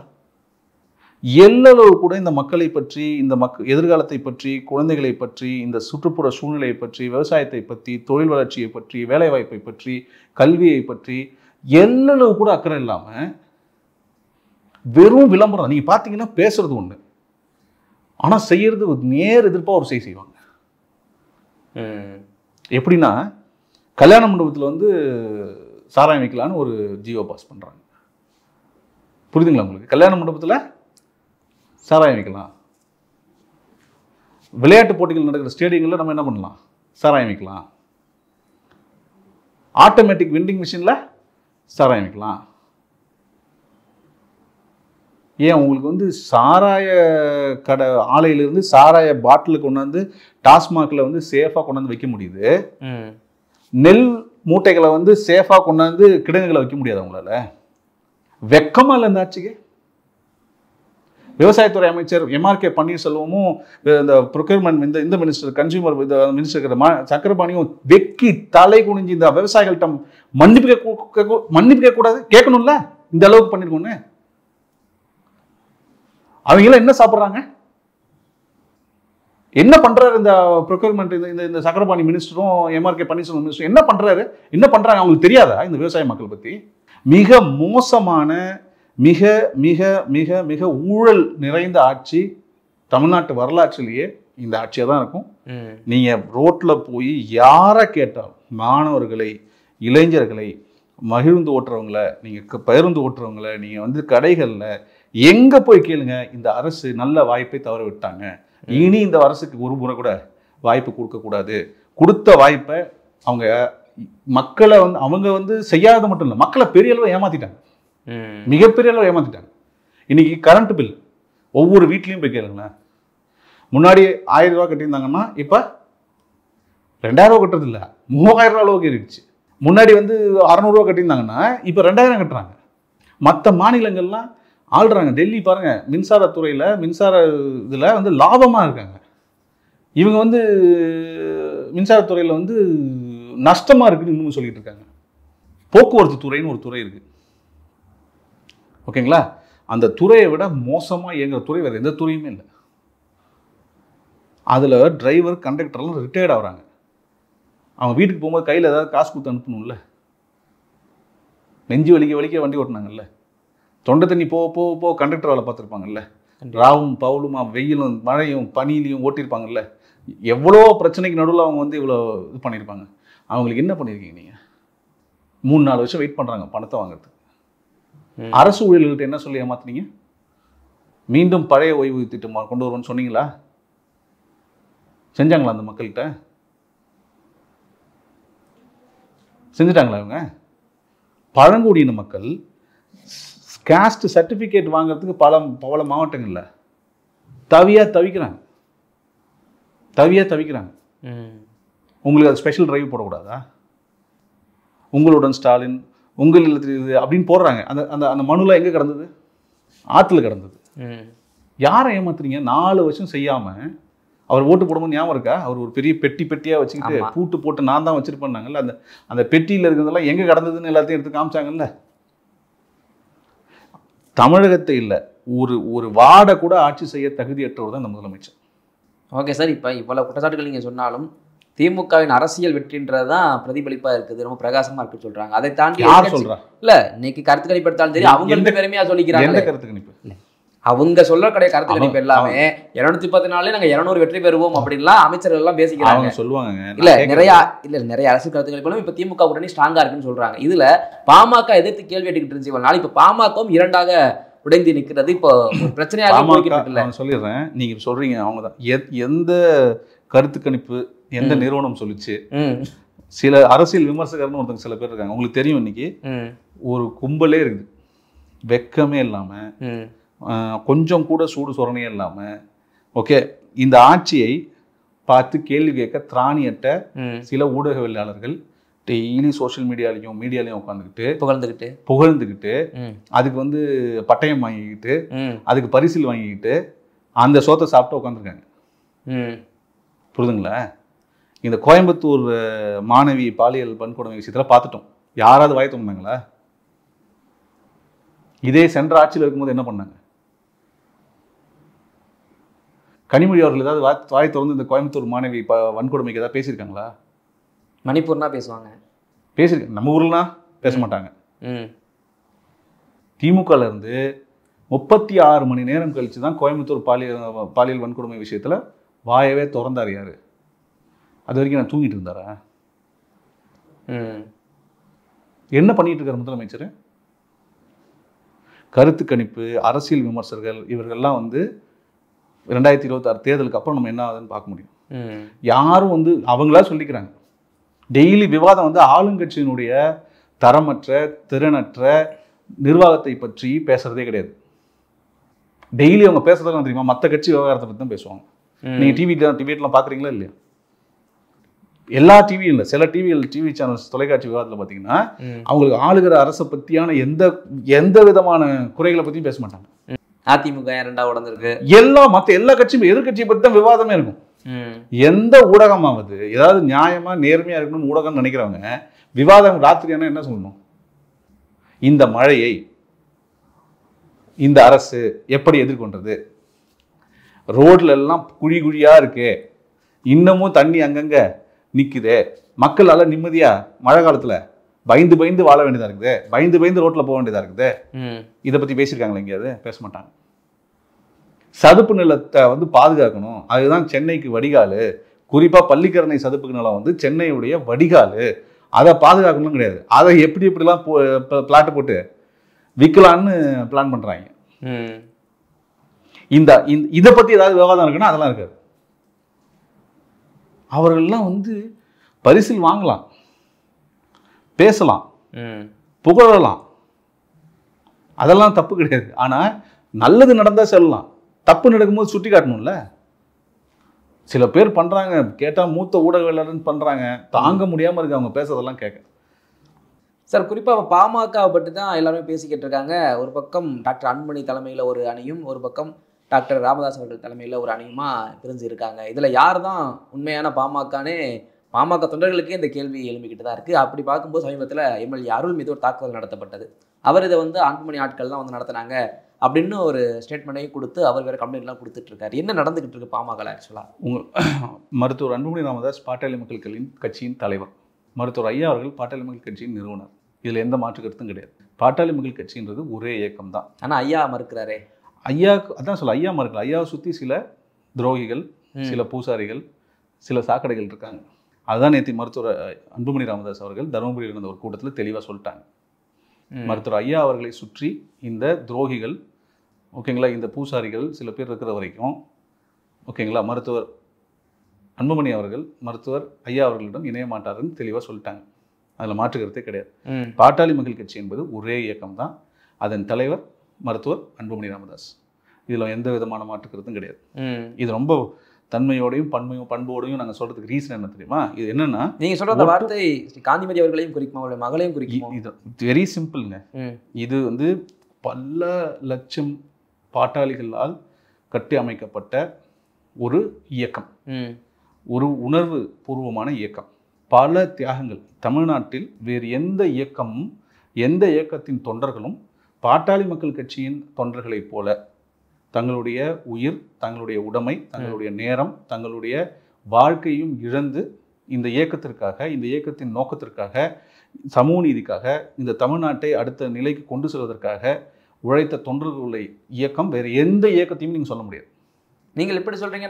Speaker 1: எல்லளவு கூட இந்த மக்களை பற்றி, இந்த எதிர்காலத்தை பற்றி, குழந்தைகளை பற்றி, இந்த சுற்றுப்புற சூழ்நிலையை பற்றி, விவசாயத்தை பற்றி, தொழில் வளர்ச்சியை பற்றி, வேலைவாய்ப்பை பற்றி, கல்வியை பற்றி எல்லளவு கூட அக்கறை இல்லாமல் வெறும் விளம்பரம். நீங்கள் பார்த்தீங்கன்னா பேசுறது ஒன்று, ஆனால் செய்யறது நேர் எதிர்ப்பாக ஒரு செய்வாங்க. எப்படின்னா, கல்யாண மண்டபத்தில் வந்து சாராயம் வைக்கலான்னு ஒரு ஜியோ பாஸ் பண்ணுறாங்க. புரியுதுங்களா உங்களுக்கு? கல்யாண மண்டபத்தில் சாராயம் வைக்கலாம். விளையாட்டு போட்டிகள் நடக்கிற ஸ்டேடியங்களில் நம்ம என்ன பண்ணலாம்? சாராயம் வைக்கலாம். ஆட்டோமேட்டிக் வெண்டிங் மிஷினில் சாராயம் வைக்கலாம். ஏன் உங்களுக்கு வந்து சாராய கடை ஆலையிலிருந்து சாராய பாட்டிலுக்கு கொண்டாந்து டாஸ்மாகில் வந்து சேஃபாக கொண்டாந்து வைக்க முடியுது. நெல் மூட்டைகளை வந்து சேஃபாக கொண்டாந்து கிடங்குகளை வைக்க முடியாது அவங்களால. வெக்கமா இல்லை இந்த ஆட்சிக்கு? விவசாயத்துறை அமைச்சர் எம்ஆர்கே பன்னீர்செல்வமும் இந்த ப்ரொக்யூர்மெண்ட் இந்த மினிஸ்டர் கன்சியூமர் மினிஸ்டர் சக்கரபாணியும் வெக்கி தலை குனிஞ்சு இந்த விவசாயிகள்கிட்ட மன்னிப்பு கேட்கக்கூடாது, கேட்கணும்ல, இந்த அளவுக்கு பண்ணிருக்கோன்னு. அவங்க என்ன சாப்பிட்றாங்க, என்ன பண்றாரு இந்த ப்ரொக்யூர்மெண்ட் இந்த சக்கரபாணி மினிஸ்டரும் எம்ஆர்கே பன்னீர்செல்வம் மினிஸ்டரும் என்ன பண்றாங்க அவங்களுக்கு தெரியாதா இந்த விவசாய மக்கள் பத்தி? மிக மோசமான மிக மிக மிக மிக ஊழல் நிறைந்த ஆட்சி தமிழ்நாட்டு வரலாற்றிலேயே இந்த ஆட்சியாக தான் இருக்கும். நீங்க ரோட்ல போய் யாரை கேட்டாலும், மாணவர்களை, இளைஞர்களை, மகிழ்ந்து ஓட்டுறவங்களை, நீங்க பேருந்து ஓட்டுறவங்களை, நீங்க வந்து கடைகள்ல எங்க போய் கேளுங்க, இந்த அரசு நல்ல வாய்ப்பை தவற விட்டாங்க, இனி இந்த அரசுக்கு ஒரு முறை கூட வாய்ப்பு கொடுக்கக்கூடாது, கொடுத்த வாய்ப்பை அவங்க மக்களை வந்து அவங்க வந்து செய்யாத மட்டும் இல்லை, மக்களை பெரிய அளவு ஏமாத்திட்டாங்க, மிகப்பெரிய அளவு ஏமாத்திட்டாங்க. இன்னைக்கு கரண்ட் பில் ஒவ்வொரு வீட்லையும் போய் கேளுங்களேன். முன்னாடி 1000 ரூபா கட்டியிருந்தாங்கன்னா இப்போ 2000 ரூபா கட்டுறது இல்லை, 3000 ரூபா அளவுக்கு ஏறிடுச்சு. முன்னாடி வந்து 600 ரூபா கட்டியிருந்தாங்கன்னா இப்போ 2000 கட்டுறாங்க. மற்ற மாநிலங்கள்லாம் ஆள்றாங்க. டெல்லி பாருங்க, மின்சாரத்துறையில் மின்சார இதில் வந்து லாபமாக இருக்காங்க. இவங்க வந்து மின்சாரத்துறையில் வந்து நஷ்டமாக இருக்குன்னு இன்னும் சொல்லிட்டு இருக்காங்க. போக்குவரத்து துறைன்னு ஒரு துறை இருக்கு, ஓகேங்களா? அந்த துறையை விட மோசமாக இயங்குற துறை வேறு எந்த துறையுமே இல்லை. அதில் டிரைவர் கண்டக்டர்லாம் ரிட்டையர்ட் ஆகுறாங்க. அவங்க வீட்டுக்கு போகும்போது கையில் ஏதாவது காசு கொடுத்து அனுப்பணும்ல. நெஞ்சு வலிக்க வண்டி ஓட்டினாங்கல்ல. தொண்டை தண்ணி போக கண்டக்டர் வேலை பார்த்துருப்பாங்கல்ல. ராவும் பவுலுமா வெயிலும் மழையும் பனியிலையும் ஓட்டியிருப்பாங்கல்ல. எவ்வளோ பிரச்சனைக்கு நடுவில் அவங்க வந்து இவ்வளோ இது பண்ணியிருப்பாங்க. அவங்களுக்கு என்ன பண்ணியிருக்கீங்க நீங்கள்? 3-4 வருஷம் வெயிட் பண்ணுறாங்க பணத்தை வாங்குறதுக்கு. அரசு ஊழியர்கள்ட்ட என்ன சொல்லி ஏமாத்துனீங்க? மீண்டும் பழைய ஓய்வு திட்டம் கொண்டு வருவோம்னு சொன்னீங்களா? செஞ்சாங்களா அந்த மக்கள்கிட்ட? செஞ்சுட்டாங்களா? இவங்க பழங்குடியின மக்கள் காஸ்ட் சர்டிஃபிகேட் வாங்குறதுக்கு பல மாவட்டங்களில் தவிக்கிறாங்க. உங்களுக்கு அது ஸ்பெஷல் டிரைவ் போடக்கூடாதா? உங்களுடன் ஸ்டாலின், உங்கள் இல்லத்தில் அப்படின்னு போடுறாங்க. அந்த அந்த மனுவில் எங்கே கிடந்தது? ஆற்றுல கிடந்தது. யாரை ஏமாத்துறீங்க? 4 வருஷம் செய்யாமல் அவர் ஓட்டு போடும்போது ஞாபகம் இருக்கா? அவர் ஒரு பெரிய பெட்டியாக வச்சுக்கிட்டு பூட்டு போட்டு நான் தான் வச்சிருப்பேன்னாங்கல்ல. அந்த பெட்டியில் இருக்கிறதெல்லாம் எங்கே கிடந்ததுன்னு எல்லாத்தையும் எடுத்து காமிச்சாங்கல்ல. தமிழகத்தை இல்லை, ஒரு வார்டை கூட ஆட்சி செய்ய தகுதியற்றவர் தான் இந்த முதலமைச்சர்.
Speaker 2: ஓகே சார், இப்போ இவ்வளோ குற்றச்சாட்டுகள் நீங்கள் சொன்னாலும் திமுகவின் அரசியல் வெற்றின்றது தான் பிரதிபலிப்பாக இருக்குது, ரொம்ப பிரகாசமாக இருக்குன்னு சொல்கிறாங்க. அதை தாண்டி
Speaker 1: யார் சொல்கிறா?
Speaker 2: இல்லை, இன்னைக்கு கருத்து கணிப்பு எடுத்தாலும் சரி, அவங்க எந்த பெருமையாக சொல்லிக்கிறாங்க.
Speaker 1: எந்த கருத்து கணிப்பு?
Speaker 2: அவங்க சொல்ல கிடையாது கருத்து கணிப்பு எல்லாமே 214 நாங்கள் 200 வெற்றி பெறுவோம் அப்படின்லாம் அமைச்சர்கள் எல்லாம் பேசிக்கிறாங்க, சொல்லுவாங்க. நிறைய அரசு கருத்து கணிப்புகளும் இப்போ திமுக உடனே ஸ்ட்ராங்கா இருக்குன்னு சொல்றாங்க. இதுல பாமக எதிர்த்து கேள்வி எடுக்கிட்டு இருந்துச்சு இவ்வளவு நாள். இப்போ பாமகவும் 2ஆக உடைந்து நிற்கிறது இப்போ பிரச்சனையாக போய்கிட்டு இருக்குல்ல.
Speaker 1: சொல்லிடுறேன், நீங்க சொல்றீங்க அவங்க தான். எந்த கருத்து கணிப்பு எந்த நிறுவனம் சொல்லிச்சு? சில அரசியல் விமர்சகர்னு ஒருத்தங்க சில பேர் இருக்காங்க, உங்களுக்கு தெரியும். இன்னைக்கு ஒரு கும்பலே இருக்குது, வெக்கமே இல்லாம, கொஞ்சம் கூட சூடு சொரணையே இல்லாமல், ஓகே, இந்த ஆட்சியை பார்த்து கேள்வி கேட்க திராணியற்ற சில ஊடகவியலாளர்கள் டெய்லி சோஷியல் மீடியாலையும் உட்காந்துக்கிட்டு புகழ்ந்துக்கிட்டு அதுக்கு வந்து பட்டயம் வாங்கிக்கிட்டு அதுக்கு பரிசில் வாங்கிக்கிட்டு அந்த சோத்தை சாப்பிட்டு உட்காந்துருக்காங்க. புரியுதுங்களா? இந்த கோயம்புத்தூர் மாணவி பாலியல் வன்கொடுமை விஷயத்தில் பார்த்துட்டோம். யாராவது வாய் தோணுனாங்களா? இதே சென்ற ஆட்சியில் இருக்கும்போது என்ன பண்ணாங்க? கனிமொழி அவர்கள் ஏதாவது வாய் திறந்து இந்த கோயம்புத்தூர் மாணவி வன்கொடுமைக்கு ஏதாவது பேசியிருக்காங்களா?
Speaker 2: மணிப்பூர்னா பேசுவாங்க,
Speaker 1: பேசியிருக்காங்க. நம்ம ஊர்லாம் பேச மாட்டாங்க. திமுகல இருந்து 36 மணி நேரம் கழிச்சு தான் கோயம்புத்தூர் பாலியல் வன்கொடுமை விஷயத்தில் வாயவே திறந்தார். யாரு? அது வரைக்கும் நான் தூங்கிட்டு இருந்தாரா? என்ன பண்ணிட்டு இருக்காரு முதலமைச்சர்? கருத்து கணிப்பு, அரசியல் விமர்சகர்கள் இவர்கள்லாம் வந்து 2026 தேர்தலுக்கு அப்புறம் நம்ம என்ன ஆகுதுன்னு பார்க்க முடியும். யாரும் வந்து அவங்களா சொல்லிக்கிறாங்க. டெய்லி விவாதம் வந்து ஆளுங்கட்சியினுடைய தரமற்ற திறனற்ற நிர்வாகத்தை பற்றி பேசுறதே கிடையாது. டெய்லி அவங்க பேசுறதுலாம் தெரியுமா? மற்ற கட்சி விவகாரத்தை பற்றி தான் பேசுவாங்க. நீங்கள் டிவிட்டெலாம் பார்க்குறீங்களா இல்லையா? எல்லா டிவியும் இல்லை, சில டிவி சேனல்ஸ் தொலைக்காட்சி விவாதத்தில் பார்த்தீங்கன்னா அவங்களுக்கு ஆளுகிற அரசை பற்றியான எந்த விதமான குறைகளை பற்றியும் பேச மாட்டாங்க.
Speaker 2: அதிமுக இரண்டா உடந்திருக்கு,
Speaker 1: மற்ற எல்லா கட்சியும் எதிர்கட்சியை பற்றி தான் விவாதமே இருக்கும். எந்த ஊடகமாவது ஏதாவது நியாயமா நேர்மையா இருக்கணும்னு ஊடகம் நினைக்கிறவங்க விவாதம் ராத்திரியான என்ன சொல்லணும், இந்த மழையை இந்த அரசு எப்படி எதிர்கொண்டது, ரோட்ல எல்லாம் குழியா இருக்கு, இன்னமும் தண்ணி அங்கங்க நிக்குதே, மக்களால நிம்மதியா மழை காலத்துல பயந்து வாழ வேண்டியதா இருக்குது, பயந்து ரோட்ல போக வேண்டியதா இருக்குது, இதை பத்தி பேசியிருக்காங்களா? எங்கேயாவது பேச மாட்டாங்க. சதுப்பு நிலத்தை பாதுகாக்கணும், அதுதான் சென்னைக்கு வடிகால், குறிப்பா பள்ளிக்கரணை சதுப்பு நிலம் சென்னையுடைய வடிகால், அதை பாதுகாக்கணும் கிடையாது. அதை எப்படிலாம் பிளாட் போட்டு விற்கலான்னு பிளான் பண்றாங்க. இதை பத்தி ஏதாவது விவாதம் இருக்குன்னா அதெல்லாம் இருக்காது. அவர்கள்லாம் பரிசில் வாங்கலாம், பேசலாம், புகழலாம், அதெல்லாம் தப்பு கிடையாது. ஆனா நல்லது நடந்தா சொல்லலாம், தப்பு நடக்கும்போது சுட்டி காட்டணும்ல. சில பேர் பண்றாங்க, கேட்டா மூத்த ஊடகவியலாளர்னு பண்றாங்க, தாங்க முடியாம இருக்கு அவங்க பேசுறதெல்லாம் கேட்க.
Speaker 2: சார், குறிப்பாக பாமகவை பற்றி தான் எல்லாருமே பேசிக்கிட்டு இருக்காங்க. ஒரு பக்கம் டாக்டர் அன்புமணி தலைமையில் ஒரு அணியும், ஒரு பக்கம் டாக்டர் ராமதாஸ் அவர்கள் தலைமையில் ஒரு அணியுமா பிரிஞ்சு இருக்காங்க. இதில் யார் தான் உண்மையான பாமகனே பாமக தொண்டர்களுக்கே இந்த கேள்வி எழுப்பிக்கிட்டு தான் இருக்குது. அப்படி பார்க்கும்போது சமீபத்தில் எம்எல்ஏ அருள் மீது ஒரு தாக்குதல் நடத்தப்பட்டது. அவர் இதை அன்புமணி ஆட்கள் தான் நடத்தினாங்க அப்படின்னு ஒரு ஸ்டேட்மெண்ட்டையும் கொடுத்து அவர் வேறு கம்ப்ளைண்ட்லாம் கொடுத்துட்ருக்காரு. என்ன நடந்துக்கிட்டு இருக்கு பாமக ஆக்சுவலாக?
Speaker 1: மருத்துவர் அன்புமணி ராமதாஸ் பாட்டாளி மக்கள் கட்சியின் தலைவர், மருத்துவர் ஐயா அவர்கள் பாட்டாளி மக்கள் கட்சியின் நிறுவனர். இதில் எந்த மாற்று கருத்தும் கிடையாது. பாட்டாளி மக்கள் கட்சின்றது ஒரே இயக்கம் தான்.
Speaker 2: ஆனால் ஐயா மறுக்கிறாரே.
Speaker 1: ஐயா அதான் சொல்ல, ஐயா மறுக்கல. ஐயாவை சுற்றி சில துரோகிகள், சில பூசாரிகள், சில சாக்கடைகள் இருக்காங்க. அதுதான் நேற்று மருத்துவர் அன்புமணி ராமதாஸ் அவர்கள் தருமபுரியில் இருந்த ஒரு கூட்டத்தில் தெளிவாக சொல்லிட்டாங்க. மருத்துவர் ஐயா அவர்களை சுற்றி இந்த துரோகிகள், ஓகேங்களா, இந்த பூசாரிகள் சில பேர் இருக்கிற வரைக்கும், ஓகேங்களா, மருத்துவர் அன்புமணி அவர்கள் மருத்துவர் ஐயா அவர்களிடம் இணைய மாட்டாருன்னு தெளிவாக சொல்லிட்டாங்க. அதில் மாற்றுக்கிறதே கிடையாது. பாட்டாளி மக்கள் கட்சி என்பது ஒரே இயக்கம் தான். அதன் தலைவர் மருத்துவர் அன்புமணி ராமதாஸ். இதில் எந்த விதமான மாற்றுக்கிறதும் கிடையாது. இது ரொம்ப தன்மையோடையும் பண்போடையும் நாங்கள் சொல்றதுக்கு ரீசன் என்ன தெரியுமா? இது என்னன்னா,
Speaker 2: நீங்க சொல்ற வார்த்தை காந்திமதி அவர்களையும் குறிக்கும், அவருடைய மகளையும் குறிக்கும்.
Speaker 1: இது வெரி சிம்பிள்ங்க. இது பல லட்சம் பாட்டாளிகளால் கட்டி அமைக்கப்பட்ட ஒரு இயக்கம், ஒரு உணர்வு பூர்வமான இயக்கம், பல தியாகங்கள். தமிழ்நாட்டில் வேறு எந்த இயக்கமும் எந்த இயக்கத்தின் தொண்டர்களும் பாட்டாளி மக்கள் கட்சியின் தொண்டர்களைப் போல தங்களுடைய உயிர், தங்களுடைய உடைமை, தங்களுடைய நேரம், தங்களுடைய வாழ்க்கையும் இழந்து இந்த இயக்கத்திற்காக, இந்த இயக்கத்தின் நோக்கத்திற்காக, சமூக நீதிக்காக, இந்த தமிழ்நாட்டை அடுத்த நிலைக்கு கொண்டு செல்வதற்காக உழைத்த தொண்டர்களுடைய இயக்கம் வேறு எந்த இயக்கத்தையும் நீங்கள் சொல்ல முடியாது.
Speaker 2: நீங்கள் எப்படி சொல்றீங்க?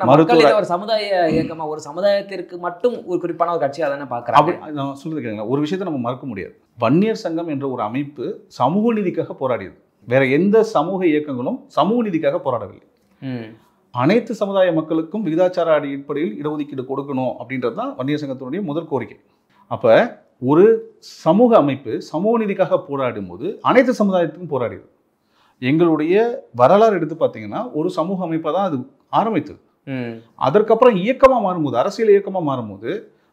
Speaker 2: ஒரு சமுதாய இயக்கமா, ஒரு சமுதாயத்திற்கு மட்டும் ஒரு குறிப்பான ஒரு கட்சியாக தானே பார்க்குறாங்க.
Speaker 1: நான் சொல்றது கேளுங்க, ஒரு விஷயத்தை நம்ம மறக்க முடியாது. வன்னியர் சங்கம் என்ற ஒரு அமைப்பு சமூக நீதிக்காக போராடியது. வேற எந்த சமூக இயக்கங்களும் சமூக நீதிக்காக போராடவில்லை. அனைத்து சமுதாய மக்களுக்கும் விகிதாச்சார அடிப்படையில் இடஒதுக்கீடு கொடுக்கணும் அப்படின்றது தான் வன்னியர் சங்கத்தினுடைய முதல் கோரிக்கை. அப்ப ஒரு சமூக அமைப்பு சமூக நீதிக்காக போராடும் போது அனைத்து சமுதாயத்துக்கும் போராடியது. எங்களுடைய வரலாறு எடுத்து பார்த்தீங்கன்னா ஒரு சமூக அமைப்பை தான் அது ஆரம்பித்தது. அதற்கப்புறம் இயக்கமா மாறும்போது, அரசியல் இயக்கமா மாறும்போது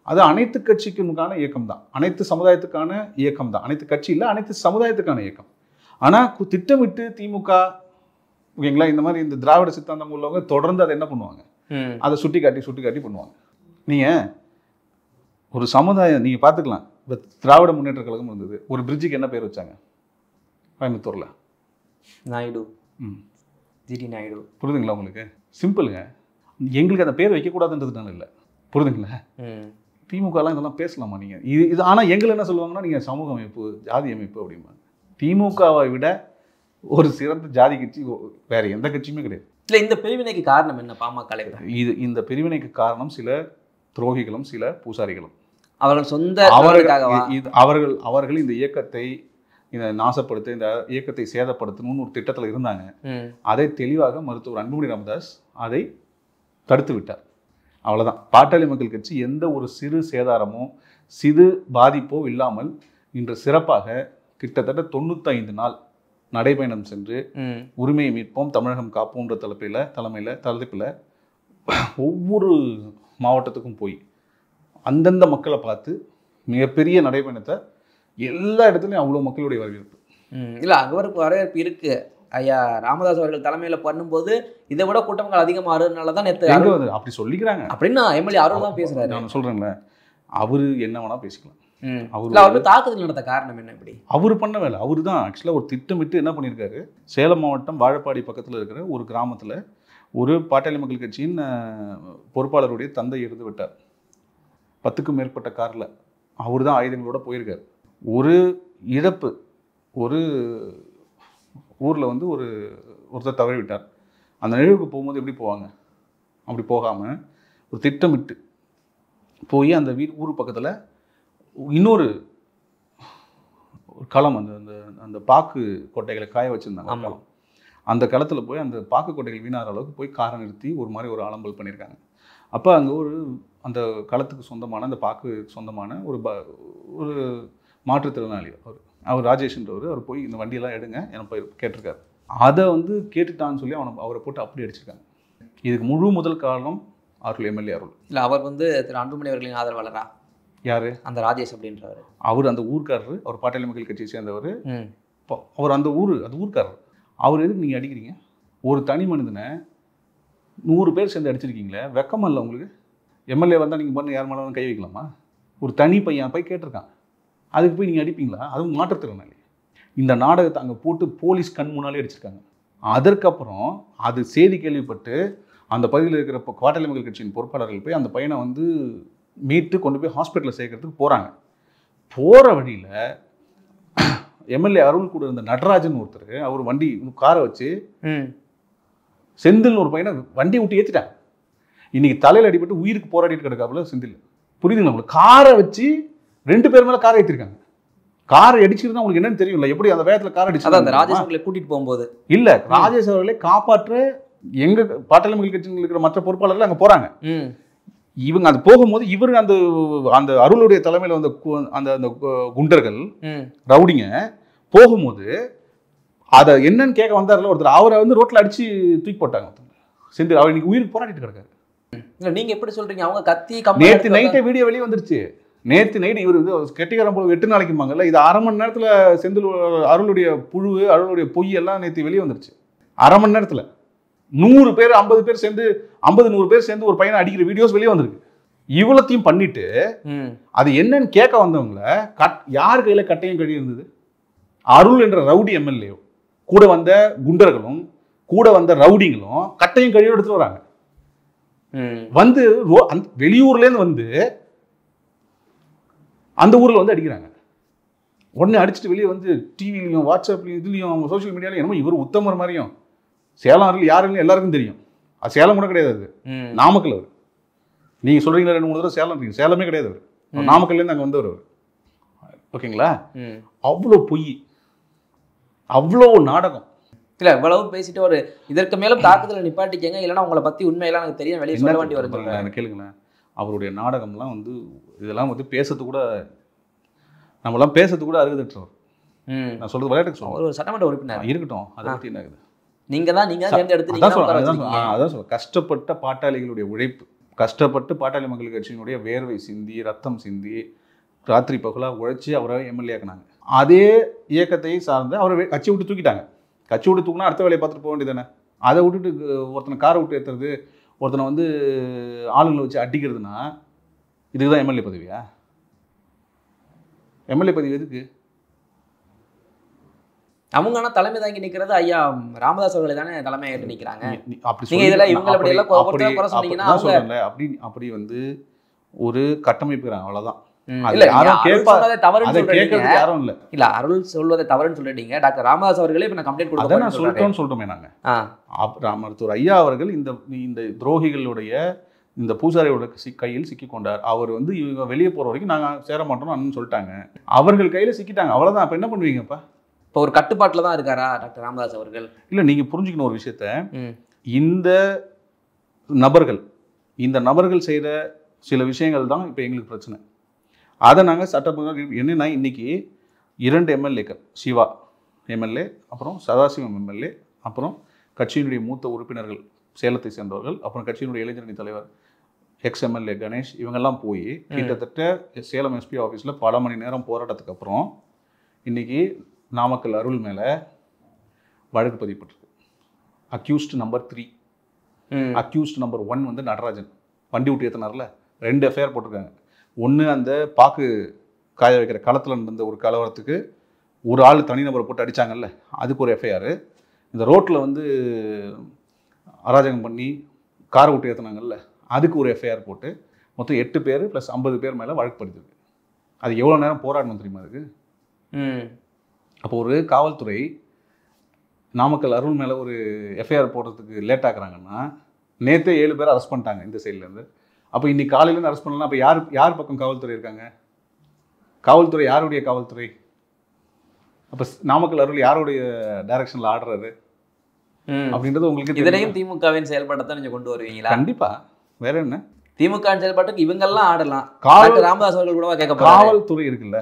Speaker 1: அது அனைத்து கட்சிக்குமான இயக்கம் தான், அனைத்து சமுதாயத்துக்கான இயக்கம் தான். அனைத்து கட்சி இல்லை, அனைத்து சமுதாயத்துக்கான இயக்கம். ஆனால் திட்டமிட்டு திமுக, ஓகேங்களா, இந்த மாதிரி இந்த திராவிட சித்தாந்தம் உள்ளவங்க தொடர்ந்து அதை என்ன பண்ணுவாங்க, அதை சுட்டி காட்டி பண்ணுவாங்க. நீங்கள் ஒரு சமுதாயம் நீங்கள் பார்த்துக்கலாம். இப்போ திராவிட முன்னேற்ற கழகம் இருந்தது, ஒரு பிரிட்ஜுக்கு என்ன பேர் வச்சாங்க கோயம்புத்தூரில்?
Speaker 2: நாயுடு, ஜிடி நாயுடு.
Speaker 1: புரியுதுங்களா உங்களுக்கு? சிம்பிளுங்க. எங்களுக்கு அந்த பேர் வைக்கக்கூடாதுன்றதுனால இல்லை, புரியுதுங்களா? திமுகலாம் இதெல்லாம் பேசலாமா நீங்கள்? இது ஆனால் எங்களை என்ன சொல்லுவாங்கன்னா, நீங்கள் சமூக அமைப்பு, ஜாதி அமைப்பு அப்படிம்பாங்க. திமுகவை விட ஒரு சிறந்த ஜாதி கட்சி வேற எந்த கட்சியுமே கிடையாது.
Speaker 2: இல்லை, இந்த பிரிவினைக்கு காரணம் என்ன? பாமக
Speaker 1: இந்த பிரிவினைக்கு காரணம் சில துரோகிகளும் சில பூசாரிகளும்.
Speaker 2: அவர்கள் சொந்த
Speaker 1: அவர்கள் இந்த இயக்கத்தை நாசப்படுத்த, இந்த இயக்கத்தை சேதப்படுத்தணும்னு ஒரு திட்டத்தில் இருந்தாங்க. அதை தெளிவாக மருத்துவர் அன்புமணி ராமதாஸ் அதை தடுத்து விட்டார். அவ்வளோதான். பாட்டாளி மக்கள் கட்சி எந்த ஒரு சிறு சேதாரமோ சிறு பாதிப்போ இல்லாமல் இன்று சிறப்பாக கிட்டத்தட்ட 95 நாள் நடைபயணம் சென்று உரிமையை மீட்போம், தமிழகம் காப்போன்ற தலைப்பில் ஒவ்வொரு மாவட்டத்துக்கும் போய் அந்தந்த மக்களை பார்த்து மிகப்பெரிய நடைபயணத்தை எல்லா இடத்துலையும் அவ்வளோ மக்களுடைய வரவேற்பு.
Speaker 2: இல்லை அவருக்கு வரவேற்பு இருக்கு. ஐயா ராமதாஸ் அவர்கள் தலைமையில பண்ணும்போது இதை விட கூட்டங்கள் அதிகமாக ஆறுனால தான் நேற்று
Speaker 1: அப்படி சொல்லிக்கிறாங்க
Speaker 2: அப்படின்னு எம்எல்ஏ அருள் தான் பேசுறாரு.
Speaker 1: நான் சொல்றேன்ல, அவரு என்ன வேணா பேசிக்கலாம்.
Speaker 2: அவரு தாக்குதல் நடத்த காரணம் என்ன? இப்படி
Speaker 1: அவரு பண்ண வேலை. அவரு தான் ஆக்சுவலாக ஒரு திட்டமிட்டு என்ன பண்ணியிருக்காரு, சேலம் மாவட்டம் வாழப்பாடி பக்கத்தில் இருக்கிற ஒரு கிராமத்தில் ஒரு பாட்டாளி மக்கள் கட்சியின் பொறுப்பாளருடைய தந்தை இருந்து விட்டார். 10க்கும் மேற்பட்ட காரில் அவர் தான் ஆயுதங்களோட போயிருக்காரு. ஒரு இழப்பு, ஒரு ஊரில் வந்து ஒருத்தர் தவறி விட்டார். அந்த நிகழ்வுக்கு போகும்போது எப்படி போவாங்க? அப்படி போகாமல் ஒரு திட்டமிட்டு போய் அந்த ஊர் பக்கத்தில் இன்னொரு களம், அந்த அந்த பாக்கு கொட்டைகளை காய வச்சுருந்தாங்க களம். அந்த களத்தில் போய் அந்த பாக்கு கொட்டைகள் வீணாகிற அளவுக்கு போய் காரை நிறுத்தி ஒரு மாதிரி ஒரு அலம்பல் பண்ணியிருக்காங்க. அப்போ அங்கே அந்த களத்துக்கு சொந்தமான, அந்த பாக்கு சொந்தமான ஒரு மாற்றுத்திறனாளி அவர் ராஜேஷ்ன்றவர், அவர் போய் இந்த வண்டியெல்லாம் எடுங்க என போய் கேட்டிருக்காரு. அதை வந்து கேட்டுட்டான்னு சொல்லி அவரை போட்டு அப்படி அடிச்சிருக்காங்க. இதுக்கு முழு முதல் காரணம் அருள், எம்எல்ஏ அருள். இல்லை, அவர் வந்து திரு அன்புமணி அவர்களின் ஆதரவாளரா? யார்? அந்த ராஜேஷ் அப்படின்றவர். அவர் அந்த ஊர்க்காரரு, அவர் பாட்டாளி மக்கள் கட்சியை சேர்ந்தவர். அவர் அந்த ஊர்க்காரர். அவர் எதுக்கு நீங்கள் அடிக்கிறீங்க? ஒரு தனி மனிதனை 100 பேர் சேர்ந்து அடிச்சிருக்கீங்களே, வெக்கமா இல்லை உங்களுக்கு? எம்எல்ஏ வந்தால் நீங்கள் பண்ண யார் மேலே கை வைக்கலாமா? ஒரு தனி பையன் போய் கேட்டிருக்கான், அதுக்கு போய் நீங்கள் அடிப்பீங்களா? அதுவும் மாற்றுத்திறனாளி. இந்த நாடகத்தை அங்கே போட்டு போலீஸ் கண் முன்னாலே அடிச்சிருக்காங்க. அதற்கப்புறம் அது செய்தி கேள்விப்பட்டு அந்த பகுதியில் இருக்கிற பாட்டாளி மக்கள் கட்சியின் பொறுப்பாளர்கள் போய் அந்த பையனை வந்து மீட்டு கொண்டு போய் ஹாஸ்பிட்டலில் சேர்க்கறதுக்கு போகிறாங்க. போகிற வழியில் எம்எல்ஏ அருள் கூட இருந்த நடராஜன் ஒருத்தர், அவர் வண்டி காரை வச்சு செந்தில் ஒரு பையனை வண்டி விட்டு ஏற்றிட்டாங்க. இன்னைக்கு தலையில் அடிபட்டு உயிருக்கு போராடிட்டு கிடக்காப்புல செந்தில். புரியுதுங்களா உங்களுக்கு? காரை வச்சு 2 பேர் மேலே காரை ஏற்றிருக்காங்க. காரை அடிச்சிருந்தா உங்களுக்கு என்னன்னு தெரியும்ல, எப்படி அந்த வேகத்தில் காரை அடிச்சு அந்த ராஜேஷ் அவர்களை கூட்டிட்டு போகும்போது இல்லை, ராஜேஷ் அவர்களை காப்பாற்ற எங்க பாட்டாளி மக்கள் கட்சியில் இருக்கிற மற்ற பொறுப்பாளர்கள் அங்கே போறாங்க. இவங்க அது போகும்போது இவர் அந்த அருளுடைய தலைமையில் வந்த அந்த குண்டர்கள், ரவுடிங்க போகும்போது அதை என்னன்னு கேட்க வந்தார்ல ஒருத்தர், அவரை வந்து ரோட்ல அடிச்சு தூக்கி போட்டாங்க. செந்தில் அவர் இன்னைக்கு உயிருக்கு போராடிட்டு கிடக்காரு. நீங்க எப்படி சொல்றீங்க? அவங்க கத்தி நேற்று நைட்டே வீடியோ வெளியே வந்துருச்சு. நேற்று நைட்டு இவர் கெட்டிக்காரம் போல 8 நாளைக்குமாங்கல்ல, இது அரை மணி நேரத்தில் செந்தில் அருளுடைய புழு, அருளுடைய பொய் எல்லாம் நேற்று வெளியே வந்துருச்சு. அரை மணி நேரத்தில் 100 பேர் 50 பேர் சேர்ந்து 50-100 பேர் சேர்ந்து ஒரு பையனை அடிக்கிற வீடியோஸ் வெளியே வந்திருக்கு. இவ்வளத்தையும் பண்ணிட்டு அது என்னன்னு கேட்க வந்தவங்கள யார் கையில கட்டையும் கழி இருந்தது? அருள் என்ற ரவுடி எம்எல்ஏ கூட வந்த குண்டர்களும் கூட வந்த ரவுடிங்களும் கட்டையும் கழியும் எடுத்துட்டு வராங்க. வந்து வெளியூர்ல இருந்து வந்து அந்த ஊர்ல வந்து அடிக்கிறாங்க. உடனே அடிச்சுட்டு வெளியே வந்து டிவிலையும் வாட்ஸ்அப்லையும் இதுலையும் சோசியல் மீடியாலையும் என்னமோ இவர் உத்தமர் மாதிரியும், சேலம் அருள் யாருன்னு எல்லாருக்கும் தெரியும். அது சேலம் கூட கிடையாது, அது நாமக்கல். அவர் நீங்க சொல்றீங்களா 2-3 தடவை சேலம் இருக்கீங்க, சேலமே கிடையாது. அவர் நாமக்கல்லேருந்து அங்கே வந்தவர். ஓகேங்களா? அவ்வளோ பொய், அவ்வளோ நாடகம். இல்லை, இவ்வளவு பேசிட்டு ஒரு இதற்கு மேலும் தாக்குதலை நிப்பாட்டிக்கங்க, இல்லைன்னா உங்களை பற்றி உண்மையெல்லாம் எனக்கு தெரியும், வெளியே சொல்ல வேண்டி வருது. எனக்கு கேளுங்களேன், அவருடைய நாடகம்லாம் வந்து இதெல்லாம் வந்து பேசுறது கூட, நம்மளாம் பேசுறது கூட அருகதற்றவர். நான் சொல்றது விளையாட்டுக்கு சொல்லுவேன். ஒரு சட்டமன்ற உறுப்பினர் இருக்கட்டும், அதை பற்றி என்ன இருக்குது? அதான் சொல்ல, கஷ்டப்பட்ட பாட்டாளிகளுடைய உழைப்பு, கஷ்டப்பட்டு பாட்டாளி மக்கள் கட்சியினுடைய வேர்வை சிந்தி, ரத்தம் சிந்தி, ராத்திரி பகலாக உழைச்சி அவரை எம்எல்ஏ ஆக்கினாங்க. அதே இயக்கத்தை சார்ந்து அவரை கட்சி விட்டு தூக்கிட்டாங்க. கட்சி விட்டு தூக்கினா அடுத்த வேலையை பார்த்துட்டு போக வேண்டியதானே? அதை விட்டுட்டு ஒருத்தனை காரை விட்டு ஏற்றுறது, ஒருத்தனை வந்து ஆளுங்களை வச்சு அடிக்கிறதுனா இதுக்கு தான் எம்எல்ஏ பதவியா? எம்எல்ஏ பதவி எதுக்கு? அவங்க ஆனால் தலைமை தாங்கி நிற்கிறது ஐயா ராமதாஸ் அவர்களை தானே தலைமை ஏற்று நிற்கிறாங்க. அப்படி வந்து ஒரு கட்டமைப்புறாங்க, அவ்வளோதான். அருள் சொல்வதை தவறுன்னு சொல்லிட்டீங்க. டாக்டர் ராமதாஸ் அவர்களே இப்ப நான் கம்ப்ளைண்ட் கொடுத்தேன் சொல்லிட்டோம்னு சொல்லிட்டோமே நாங்க. மருத்துவர் ஐயா அவர்கள் இந்த துரோகிகளுடைய இந்த பூசாரியோட கையில் சிக்கி கொண்டார். அவர் வந்து இவங்க வெளியே போற வரைக்கும் நாங்க சேர மாட்டோம்னு சொல்லிட்டாங்க. அவர்கள் கையில சிக்கிட்டாங்க, அவ்வளவுதான். அப்ப என்ன பண்ணுவீங்கப்பா? இப்போ ஒரு கட்டுப்பாட்டில் தான் இருக்காரா டாக்டர் ராமதாஸ் அவர்கள்? இல்லை, நீங்கள் புரிஞ்சுக்கணும் ஒரு விஷயத்த. இந்த நபர்கள் செய்கிற சில விஷயங்கள் தான் இப்போ எங்களுக்கு பிரச்சனை. அதை நாங்கள் சட்டப்பூர்வ என்னென்னா, இன்றைக்கி 2 எம்எல்ஏக்கள், சிவா எம்எல்ஏ, அப்புறம் சதாசிவம் எம்எல்ஏ, அப்புறம் கட்சியினுடைய மூத்த உறுப்பினர்கள் சேலத்தை சேர்ந்தவர்கள், அப்புறம் கட்சியினுடைய இளைஞரணி தலைவர் எக்ஸ்எம்எல்ஏ கணேஷ் இவங்கெல்லாம் போய் கிட்டத்தட்ட சேலம் எஸ்பி ஆஃபீஸில் பல மணி நேரம் போராட்டத்துக்கு அப்புறம் இன்னைக்கு நாமக்கல் அருள் மேலே வழக்கு பதிவுப்பட்டிருக்கு. அக்யூஸ்ட் நம்பர் 3, அக்யூஸ்ட் நம்பர் 1 வந்து நடராஜன் வண்டி விட்டு ஏற்றினார்ல, 2 எஃப்ஐஆர் போட்டிருக்காங்க. ஒன்று அந்த பாக்கு காய வைக்கிற களத்தில் இருந்த ஒரு கலவரத்துக்கு ஒரு ஆள் தனிநபரை போட்டு அடித்தாங்கல்ல, அதுக்கு ஒரு எஃப்ஐஆர். இந்த ரோட்டில் வந்து அராஜகம் பண்ணி காரை விட்டு ஏற்றினாங்கல்ல, அதுக்கு ஒரு எஃப்ஐஆர் போட்டு மொத்தம் 8 பேர் ப்ளஸ் 50 பேர் மேலே வழக்கு பதிஞ்சிருக்கு. அது எவ்வளோ நேரம் போராடணும் தெரியுமா அதுக்கு? அப்போ ஒரு காவல்துறை நாமக்கல் அருள் மேலே ஒரு எஃப்ஐஆர் போடுறதுக்கு லேட் ஆக்குறாங்கன்னா, நேற்றே 7 பேர் அரெஸ்ட் பண்ணிட்டாங்க இந்த சைட்லேருந்து. அப்போ இன்னைக்கு காலையிலேருந்து அரெஸ்ட் பண்ணலாம். அப்போ யார் பக்கம் காவல்துறை இருக்காங்க? காவல்துறை யாருடைய காவல்துறை? அப்போ நாமக்கல் அருள் யாருடைய டைரக்ஷனில் ஆடுறாரு அப்படின்றது உங்களுக்கு
Speaker 2: இதனையும் திமுகவின் செயல்பாட்டை நீங்க கொண்டு வருவீங்களா?
Speaker 1: கண்டிப்பா. வேற என்ன?
Speaker 2: திமுக செயல்பாட்டுக்கு இவங்கெல்லாம் ஆடலாம். ராமதாஸ் அவர்கள் கூட கேட்க
Speaker 1: காவல்துறை இருக்குல்ல,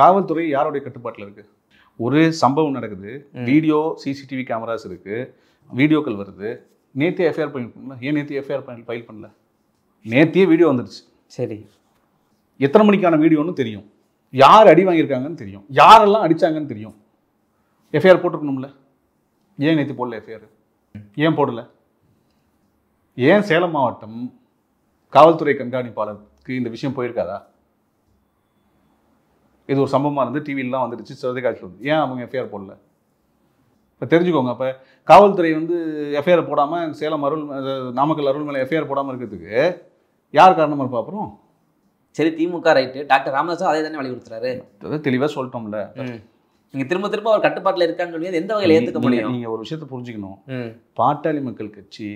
Speaker 1: காவல்துறை யாருடைய கட்டுப்பாட்டில் இருக்கு? ஒரு சம்பவம் நடக்குது, வீடியோ சிசிடிவி கேமராஸ் இருக்கு, வீடியோக்கள் வருது. நேற்றே எஃப்ஐஆர் ஃபைல் பண்ணல. ஏன் நேற்று எஃப்ஐஆர் ஃபைல் பண்ணல? நேற்றே வீடியோ வந்துடுச்சு. சரி, எத்தனை மணிக்கான வீடியோன்னு தெரியும், யார் அடி வாங்கியிருக்காங்கன்னு தெரியும், யாரெல்லாம் அடிச்சாங்கன்னு தெரியும். எஃப்ஐஆர் போட்டிருக்கணும்ல. ஏன் நேற்று போடல எஃப்ஐஆர்? ஏன் போடல? ஏன் சேலம் மாவட்டம் காவல்துறை கண்காணிப்பாளருக்கு இந்த விஷயம் போயிருக்காதா? இது ஒரு சம்பவமாக இருந்து டிவிலாம் வந்துடுச்சு, தொலைக்காட்சியில் வந்து. ஏன் அவங்க எஃப்ஐஆர் போடல? இப்போ தெரிஞ்சுக்கோங்க. அப்போ காவல்துறை வந்து எஃப்ஐஆர் போடாமல் சேலம் அருள் நாமக்கல் அருள் மேலே எஃப்ஐஆர் போடாமல் இருக்கிறதுக்கு யார் காரணமாக இருப்பா? அப்புறம்
Speaker 2: சரி, திமுக ரைட்டு, டாக்டர் ராமதாஸ் அதே தானே வலியுறுத்துறாரு.
Speaker 1: தெளிவாக சொல்லிட்டோம்ல.
Speaker 2: நீங்க திரும்ப அவர் கட்டுப்பாட்டில் இருக்கான்னு சொல்லி எந்த வகையில் ஏற்றுக்க முடியும்?
Speaker 1: நீங்கள் ஒரு விஷயத்தை புரிஞ்சுக்கணும். பாட்டாளி மக்கள் கட்சி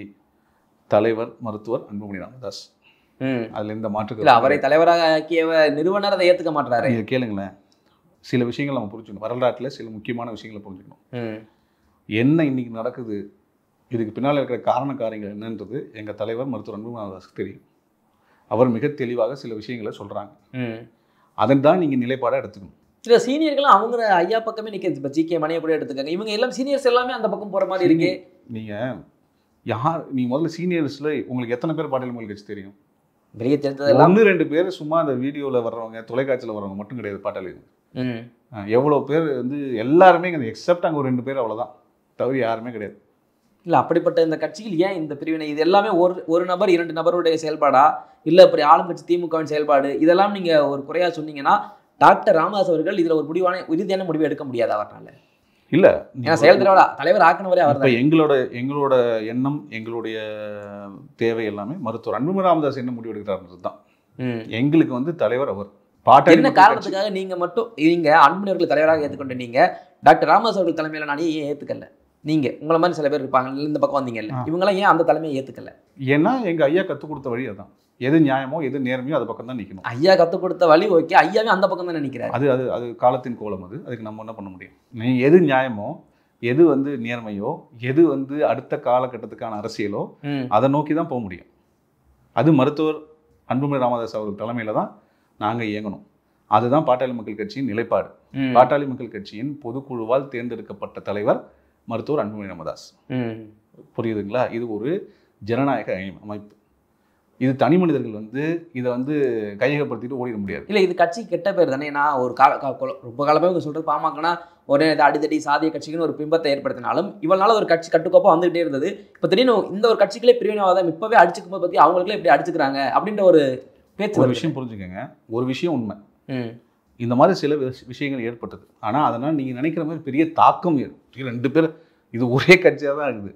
Speaker 1: தலைவர் மருத்துவர் அன்புமணி ராமதாஸ், அதுல எந்த மாற்று
Speaker 2: அவரை தலைவராக ஆக்கிய நிறுவனர் அதை ஏற்றுக்க மாட்டாரு.
Speaker 1: நீங்கள் கேளுங்களேன், சில விஷயங்கள் நம்ம புரிஞ்சுக்கணும். வரலாற்றில் சில முக்கியமான விஷயங்களை புரிஞ்சுக்கணும். என்ன இன்னைக்கு நடக்குது, இதுக்கு பின்னால் இருக்கிற காரண காரியங்கள் என்னன்றது எங்கள் தலைவர் மருத்துவர் அன்புமணி ராமதாஸுக்கு தெரியும். அவர் மிக தெளிவாக சில விஷயங்களை சொல்கிறாங்க. அதன் தான் நீங்கள் நிலைப்பாடாக எடுத்துக்கணும்.
Speaker 2: இல்லை, சீனியர்கள்லாம் அவங்க ஐயா பக்கமே நிற்கிறது. இப்போ ஜிகே மணியை கூட எடுத்துக்காங்க. இவங்க எல்லாம் சீனியர்ஸ் எல்லாமே அந்த பக்கம் போகிற மாதிரி இருக்கு.
Speaker 1: நீங்கள் முதல்ல சீனியர்ஸில் உங்களுக்கு எத்தனை பேர் பாட்டாளி மக்கள் கட்சி தெரியும்?
Speaker 2: வெளியே தெரிஞ்சதெல்லாம்
Speaker 1: 1-2 பேர் சும்மா அந்த வீடியோவில் வர்றவங்க, தொலைக்காட்சியில் வர்றவங்க மட்டும் கிடையாது பாட்டாளி. எவ்வளோ பேர் வந்து எல்லாருமே எக்ஸப்ட் அங்கே ஒரு 2 பேர், அவ்வளோதான், தவிர யாருமே கிடையாது.
Speaker 2: இல்லை, அப்படிப்பட்ட இந்த கட்சியில் ஏன் இந்த பிரிவினை? இது எல்லாமே ஒரு நபர் 2 நபருடைய செயல்பாடா, இல்லை இப்படி ஆளுங்கட்சி திமுகவின் செயல்பாடு, இதெல்லாம் நீங்கள் ஒரு குறையாக சொன்னீங்கன்னா டாக்டர் ராமதாஸ் அவர்கள் இதில் ஒரு உறுதியான முடிவு எடுக்க முடியாது அவரால். இல்லை, செயல் தலைவர் ஆக்கினவரே அவர்.
Speaker 1: இப்போ எங்களோட எண்ணம், எங்களுடைய தேவை எல்லாமே மருத்துவர் அன்புமணி ராமதாஸ் என்ன முடிவு எடுக்கிறாருன்றது தான். எங்களுக்கு வந்து தலைவர் அவர்.
Speaker 2: பாட்டாளி என்ன காரணத்துக்காக நீங்க அன்புமணி அவர்கள் தலைவராக ஏற்றுக்கொண்டு நீங்க டாக்டர் ராமதாஸ் அவர்கள் தலைமையில நான் ஏன் ஏற்றுக்கல? நீங்க உங்களை மாதிரி சில பேர் இருப்பாங்க, இந்த பக்கம் வந்தீங்கல்ல, இவங்களாம் ஏன் அந்த தலைமையை ஏற்றுக்கல?
Speaker 1: ஏன்னா எங்க ஐயா கற்றுக் கொடுத்த வழி அதான். எது நியாயமோ எது நேர்மையோ அது பக்கம் தான் நிற்கணும்.
Speaker 2: ஐயா கற்றுக் கொடுத்த வழி ஓகே, ஐயாவே அந்த பக்கம் தான் நினைக்கிறாரு.
Speaker 1: அது காலத்தின் கோலம். அதுக்கு நம்ம என்ன பண்ண முடியும்? நீ எது நியாயமோ, எது வந்து நேர்மையோ, எது வந்து அடுத்த காலகட்டத்துக்கான அரசியலோ, அதை நோக்கி தான் போக முடியும். அது மருத்துவர் அன்புமணி ராமதாஸ் அவர்கள் தலைமையில தான் நாங்கள் இயங்கணும். அதுதான் பாட்டாளி மக்கள் கட்சியின் நிலைப்பாடு. பாட்டாளி மக்கள் கட்சியின் பொதுக்குழுவால் தேர்ந்தெடுக்கப்பட்ட தலைவர் மருத்துவர் அன்புமணி ராமதாஸ். புரியுதுங்களா? இது ஒரு ஜனநாயக அமைப்பு. இது தனி மனிதர்கள் வந்து இதை வந்து கையகப்படுத்திட்டு ஓடிட முடியாது.
Speaker 2: இல்லை, இது கட்சி கெட்ட பேர் தானே. நான் ஒரு ரொம்ப காலமே இவங்க சொல்கிறது பாமகனா ஒரே அடித்தடி சாதிய கட்சிக்குன்னு ஒரு பிம்பத்தை ஏற்படுத்தினாலும் இவனால ஒரு கட்சி கட்டுக்கோப்பாக வந்துகிட்டே இருந்தது. இப்போ திடீர்னு இந்த ஒரு கட்சிகளே பிரிவினைவாதம் இப்போவே அடிச்சுக்கும் போது பற்றி அவங்களுக்குள்ளே எப்படி அடிச்சுக்கிறாங்க அப்படின்ற ஒரு பேச்சு.
Speaker 1: ஒரு விஷயம் புரிஞ்சுக்கங்க, ஒரு விஷயம் உண்மை. இந்த மாதிரி சில விஷயங்கள் ஏற்பட்டது. ஆனால் அதனால் நீங்கள் நினைக்கிற மாதிரி பெரிய தாக்கம் 2 பேர் இது ஒரே கட்சியாக தான் இருக்குது.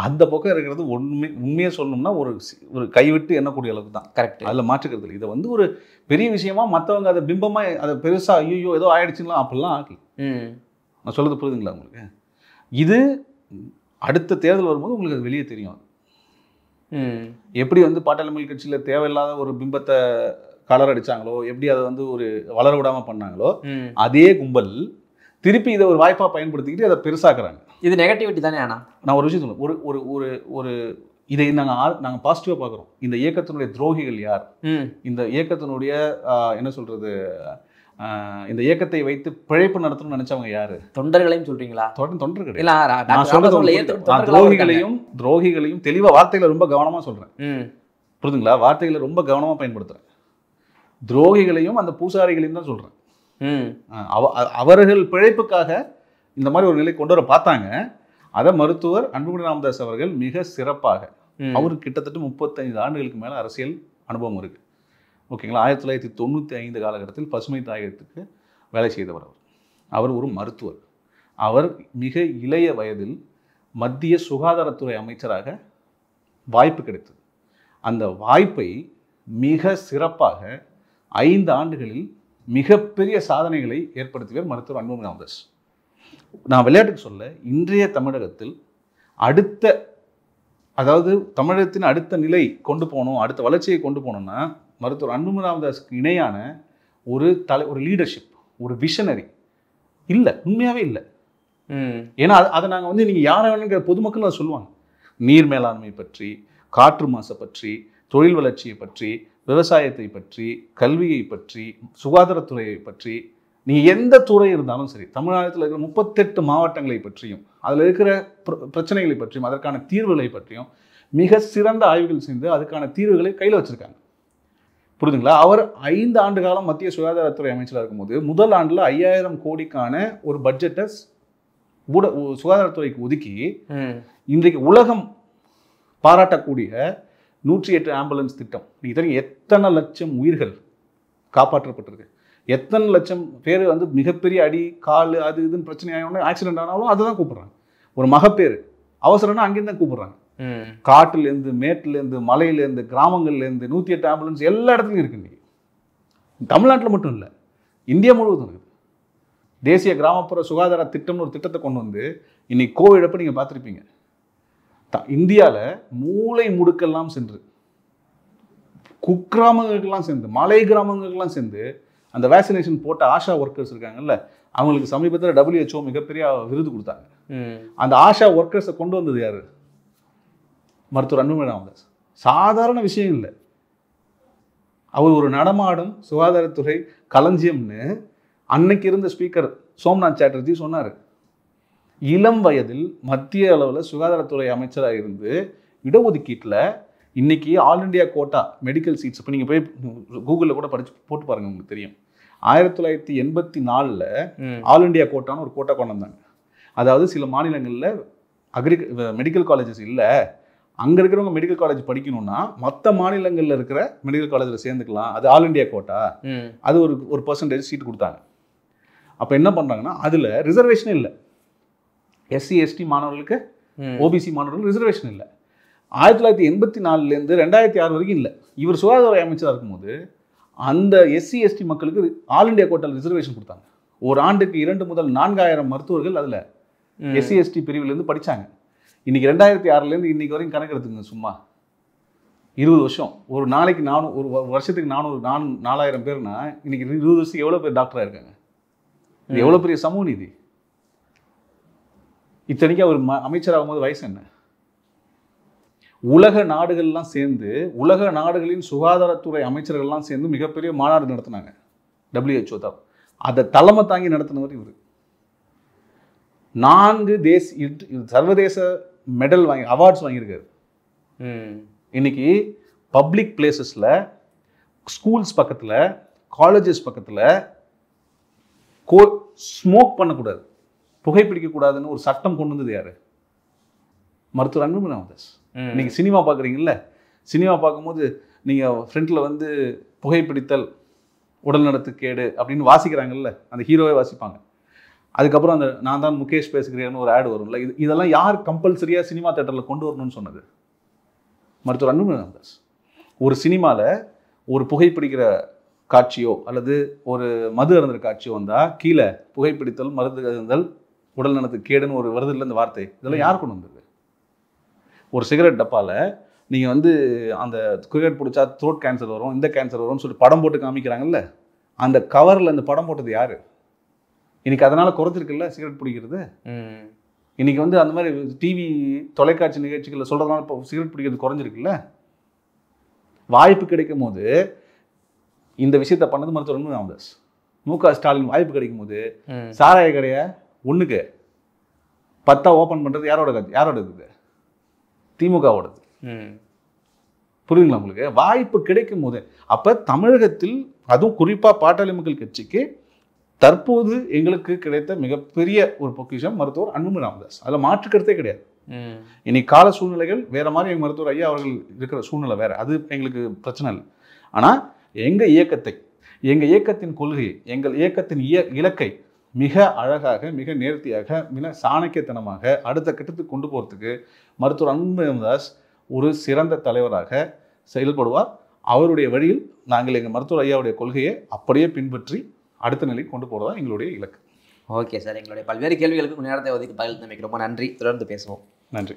Speaker 1: அந்த பக்கம் இருக்கிறது உண்மையை சொல்லணும்னா ஒரு கைவிட்டு எண்ணக்கூடிய அளவுக்கு தான். கரெக்ட், அதில் மாற்றுக்கிறது இல்லை. இதை வந்து ஒரு பெரிய விஷயமா மற்றவங்க அதை பிம்பமாக அதை பெருசாக ஐயோ ஏதோ ஆயிடுச்சுங்களா அப்படிலாம் ஆகல. நான் சொல்கிறது புரியுதுங்களா உங்களுக்கு? இது அடுத்த தேர்தல் வரும்போது உங்களுக்கு அது வெளியே தெரியும். எப்படி வந்து பாட்டாளி மக்கள் கட்சியில் தேவையில்லாத ஒரு பிம்பத்தை கலர் அடிச்சாங்களோ, எப்படி அதை வந்து ஒரு வளர விடாமல் பண்ணாங்களோ, அதே கும்பல் திருப்பி இதை ஒரு வாய்ப்பாக பயன்படுத்திக்கிட்டு அதை பெருசாக்குறாங்க.
Speaker 2: இது நெகட்டிவிட்டி தானே. ஆனால்
Speaker 1: நான் ஒரு விஷயம் சொல்லுவேன், ஒரு இதை நாங்கள் பாசிட்டிவாக பார்க்குறோம். இந்த இயக்கத்தினுடைய துரோகிகள் யார்? இந்த இயக்கத்தினுடைய என்ன சொல்கிறது, இந்த இயக்கத்தை வைத்து பிழைப்பு நடத்தணும்னு நினைச்சவங்க யாரு?
Speaker 2: தொண்டர்களையும் சொல்றீங்களா?
Speaker 1: தொண்டர் கிடையாது. துரோகிகளையும் தெளிவாக வார்த்தைகளை ரொம்ப கவனமாக சொல்கிறேன். புரியுதுங்களா? வார்த்தைகளை ரொம்ப கவனமாக பயன்படுத்துகிறேன். துரோகிகளையும் அந்த பூசாரிகளையும் தான் சொல்கிறேன். அவர்கள் பிழைப்புக்காக இந்த மாதிரி ஒரு நிலை கொண்டு வர பார்த்தாங்க. அதை மருத்துவர் அன்புமணி ராமதாஸ் அவர்கள் மிக சிறப்பாக, அவருக்கு கிட்டத்தட்ட 35 ஆண்டுகளுக்கு மேலே அரசியல் அனுபவம் இருக்குது. ஓகேங்களா? 1995 காலகட்டத்தில் பசுமை தாயகத்துக்கு வேலை செய்தவர். அவர் ஒரு மருத்துவர். அவர் மிக இளைய வயதில் மத்திய சுகாதாரத்துறை அமைச்சராக வாய்ப்பு கிடைத்தது. அந்த வாய்ப்பை மிக சிறப்பாக 5 ஆண்டுகளில் மிகப்பெரிய சாதனைகளை ஏற்படுத்தியவர் மருத்துவர் அன்புமணி ராமதாஸ். நான் விளையாட்டுக்கு சொல்ல, இன்றைய தமிழகத்தில் அதாவது தமிழகத்தின் அடுத்த நிலை கொண்டு போகணும், அடுத்த வளர்ச்சியை கொண்டு போகணும்னா மருத்துவர் அன்புமணி ராமதாஸுக்கு இணையான ஒரு லீடர்ஷிப், ஒரு விஷனரி இல்லை, உண்மையாகவே இல்லை. ஏன்னா அதை நாங்கள் வந்து நீங்கள் யாரை வேணுங்கிற பொதுமக்கள் அதை சொல்லுவாங்க. நீர் மேலாண்மை பற்றி, காற்று மாசை பற்றி, தொழில் வளர்ச்சியை பற்றி, விவசாயத்தை பற்றி, கல்வியை பற்றி, சுகாதாரத்துறையை பற்றி, நீங்கள் எந்த துறை இருந்தாலும் சரி, தமிழ்நாட்டில் இருக்கிற 38 மாவட்டங்களை பற்றியும் அதில் இருக்கிற பிரச்சனைகளை பற்றியும் அதற்கான தீர்வுகளை பற்றியும் மிக சிறந்த ஆய்வுகள் செய்து அதுக்கான தீர்வுகளை கையில் வச்சுருக்காங்க. புரியுதுங்களா? அவர் 5 ஆண்டு காலம் மத்திய சுகாதாரத்துறை அமைச்சராக இருக்கும்போது முதல் ஆண்டில் 5000 கோடிக்கான ஒரு பட்ஜெட்டை சுகாதாரத்துறைக்கு ஒதுக்கி இன்றைக்கு உலகம் பாராட்டக்கூடிய 108 ஆம்புலன்ஸ் திட்டம். நீங்கள் தெரியும் எத்தனை லட்சம் உயிர்கள் காப்பாற்றப்பட்டிருக்கு, எத்தனை லட்சம் பேர் வந்து மிகப்பெரிய அடி, கால், அது இதுன்னு பிரச்சனை ஆகணும், ஆக்சிடென்ட் ஆனாலும் அதை தான் கூப்பிட்றாங்க. ஒரு மகப்பேறு அவசரம்னா அங்கேருந்து தான் கூப்பிட்றாங்க. காட்டுலேருந்து, மேட்டுலேருந்து, மலையிலேருந்து, கிராமங்கள்லேருந்து 108 ஆம்புலன்ஸ் எல்லா இடத்துலையும் இருக்கு. இன்றைக்கி தமிழ்நாட்டில் மட்டும் இல்லை, இந்தியா முழுவதும் இருக்குது. தேசிய கிராமப்புற சுகாதார திட்டம்னு ஒரு திட்டத்தை கொண்டு வந்து இன்னைக்கு கோவிட் அப்போ நீங்கள் பார்த்துருப்பீங்க. இந்தியாவில் மூளை முடுக்கெல்லாம் சென்று, குக்கிராமங்களுக்கெல்லாம் சேர்ந்து, மலை கிராமங்களுக்கெல்லாம் சேர்ந்து அந்த வேக்சினேஷன் போட்ட ஆஷா ஒர்க்கர்ஸ் இருக்காங்கல்ல, அவங்களுக்கு சமீபத்தில் WHO மிகப்பெரிய விருது கொடுத்தாங்க. அந்த ஆஷா ஒர்க்கர்ஸை கொண்டு வந்தது யாரு? மருத்துவர் அன்புமணி ராமதாஸ். சாதாரண விஷயம் இல்லை. அவர் ஒரு நடமாடும் சுகாதாரத்துறை களஞ்சியம்னு அன்னைக்கு இருந்த ஸ்பீக்கர் சோம்நாத் சாட்டர்ஜி சொன்னார். இளம் வயதில் மத்திய அளவில் சுகாதாரத்துறை அமைச்சராக இருந்து இடஒதுக்கீட்டில் இன்னைக்கு all India quota medical seats, இப்போ நீங்கள் போய் கூகுளில் கூட போட்டு பாருங்கள், உங்களுக்கு தெரியும். 1984 ஆல் இண்டியா கோட்டான்னு ஒரு கோட்டா கொண்டு வந்தாங்க. அதாவது சில மாநிலங்களில் மெடிக்கல் காலேஜஸ் இல்லை, அங்கே இருக்கிறவங்க மெடிக்கல் காலேஜ் படிக்கணும்னா மற்ற மாநிலங்களில் இருக்கிற மெடிக்கல் காலேஜில் சேர்ந்துக்கலாம், அது ஆல் இண்டியா கோட்டா. அது ஒரு பர்சன்டேஜ் சீட் கொடுத்தாங்க. அப்போ என்ன பண்ணுறாங்கன்னா அதில் ரிசர்வேஷனே இல்லை. SC ST மாணவர்களுக்கு, OBC மாணவர்களுக்கு ரிசர்வேஷன் இல்லை. 1984லேருந்து 2006 வரைக்கும் இல்லை. இவர் சுகாதார அமைச்சராக இருக்கும்போது அந்த SC ST மக்களுக்கு ஆல் இண்டியா கோட்டாவில் ரிசர்வேஷன் கொடுத்தாங்க. ஒரு ஆண்டுக்கு 2 முதல் 4000 மருத்துவர்கள் அதில் SC ST பிரிவிலேருந்து படித்தாங்க. இன்றைக்கி 2006லேருந்து இன்றைக்கி வரைக்கும் கணக்கு எடுத்துங்க, சும்மா 20 வருஷம். ஒரு நாளைக்கு ஒரு வருஷத்துக்கு 4000 பேர்னா இன்றைக்கி 20 வருஷத்துக்கு எவ்வளோ பேர் டாக்டராக இருக்காங்க? இது எவ்வளோ பெரிய சமூக நீதி. இத்தனைக்கு அவர் அமைச்சராகும்போது வயசு என்ன? உலக நாடுகள்லாம் சேர்ந்து, உலக நாடுகளின் சுகாதாரத்துறை அமைச்சர்கள்லாம் சேர்ந்து மிகப்பெரிய மாநாடு நடத்தினாங்க. WHO தான் அதை தலைமை தாங்கி நடத்தினவர் இவர். 4 சர்வதேச மெடல் அவார்ட்ஸ் வாங்கியிருக்காரு. இன்னைக்கு பப்ளிக் பிளேசஸில், ஸ்கூல்ஸ் பக்கத்தில், காலேஜஸ் பக்கத்தில் ஸ்மோக் பண்ணக்கூடாது, புகைப்பிடிக்கக்கூடாதுன்னு ஒரு சட்டம் கொண்டு வந்தது யாரு? மருத்துவர் அன்புமணி ராமதாஸ். நீங்கள் சினிமா பார்க்குறீங்கல்ல, சினிமா பார்க்கும்போது நீங்கள் ஃப்ரண்ட்டில் வந்து புகைப்பிடித்தல் உடல் நலத்துக்கேடு அப்படின்னு வாசிக்கிறாங்கல்ல, அந்த ஹீரோவே வாசிப்பாங்க. அதுக்கப்புறம் அந்த நான் தான் முகேஷ் பேசுகிறேன்னு ஒரு ஆடு வரும்ல, இதெல்லாம் யார் கம்பல்சரியாக சினிமா தேட்டரில் கொண்டு வரணும்னு சொன்னது? மருத்துவர் அன்புமணி ராமதாஸ். ஒரு சினிமாவில் ஒரு புகைப்பிடிக்கிற காட்சியோ அல்லது ஒரு மது அருந்துற காட்சியோ வந்தால் கீழே புகைப்பிடித்தல், மருந்து அருந்தல் உடல் நலத்துக்கு கேடுன்னு ஒரு வருது இல்லை இந்த வார்த்தை, இதெல்லாம் யார் கொண்டு வந்தது? ஒரு சிகரெட் டப்பாவில் நீங்கள் வந்து அந்த சிகரெட் பிடிச்சா த்ரோட் கேன்சர் வரும், இந்த கேன்சர் வரும்னு சொல்லிட்டு படம் போட்டு காமிக்கிறாங்கல்ல, அந்த கவரில் அந்த படம் போட்டது யார்? இன்னைக்கு அதனால் குறைஞ்சிருக்குல்ல சிகரெட் பிடிக்கிறது. இன்னைக்கு வந்து அந்த மாதிரி டிவி தொலைக்காட்சி நிகழ்ச்சிகளில் சொல்கிறதுனால இப்போ சிகரெட் பிடிக்கிறது குறைஞ்சிருக்குல்ல. வாய்ப்பு கிடைக்கும் போது இந்த விஷயத்த பண்ணது மருத்துவர் அன்புமணி ராமதாஸ். MK ஸ்டாலின் வாய்ப்பு கிடைக்கும் போது சாராய கடையை 1க்கு 10 ஓப்பன் பண்ணுறது யாரோட இருக்குது? திமுகவோடது. புரியுதுங்களா உங்களுக்கு? வாய்ப்பு கிடைக்கும் போது அப்போ தமிழகத்தில் அதுவும் குறிப்பாக பாட்டாளி மக்கள் கட்சிக்கு தற்போது எங்களுக்கு கிடைத்த மிகப்பெரிய ஒரு பொக்கிஷம் மருத்துவர் அன்புமணி ராமதாஸ். அதில் மாற்றுக்கிறதே கிடையாது. இனி கால சூழ்நிலைகள் வேற மாதிரி எங்கள் மருத்துவர் ஐயா அவர்கள் இருக்கிற சூழ்நிலை வேற, அது எங்களுக்கு பிரச்சனை இல்லை. ஆனால் எங்கள் இயக்கத்தின் கொள்கையை, எங்கள் இயக்கத்தின் இலக்கை மிக அழகாக, மிக நேர்த்தியாக, மிக சாணக்கியத்தனமாக அடுத்த கட்டத்துக்கு கொண்டு போகிறதுக்கு மருத்துவர் அன்புமணி ராமதாஸ் ஒரு சிறந்த தலைவராக செயல்படுவார். அவருடைய வழியில் நாங்கள் எங்கள் மருத்துவர் ஐயாவுடைய கொள்கையை அப்படியே பின்பற்றி அடுத்த நிலைக்கு கொண்டு போகிறதா எங்களுடைய இலக்கு.
Speaker 2: ஓகே சார், எங்களுடைய பல்வேறு கேள்விகளுக்கு நேரத்தை ஒதுக்கி பதில் தந்தமைக்கு ரொம்ப நன்றி. தொடர்ந்து பேசுவோம்.
Speaker 1: நன்றி.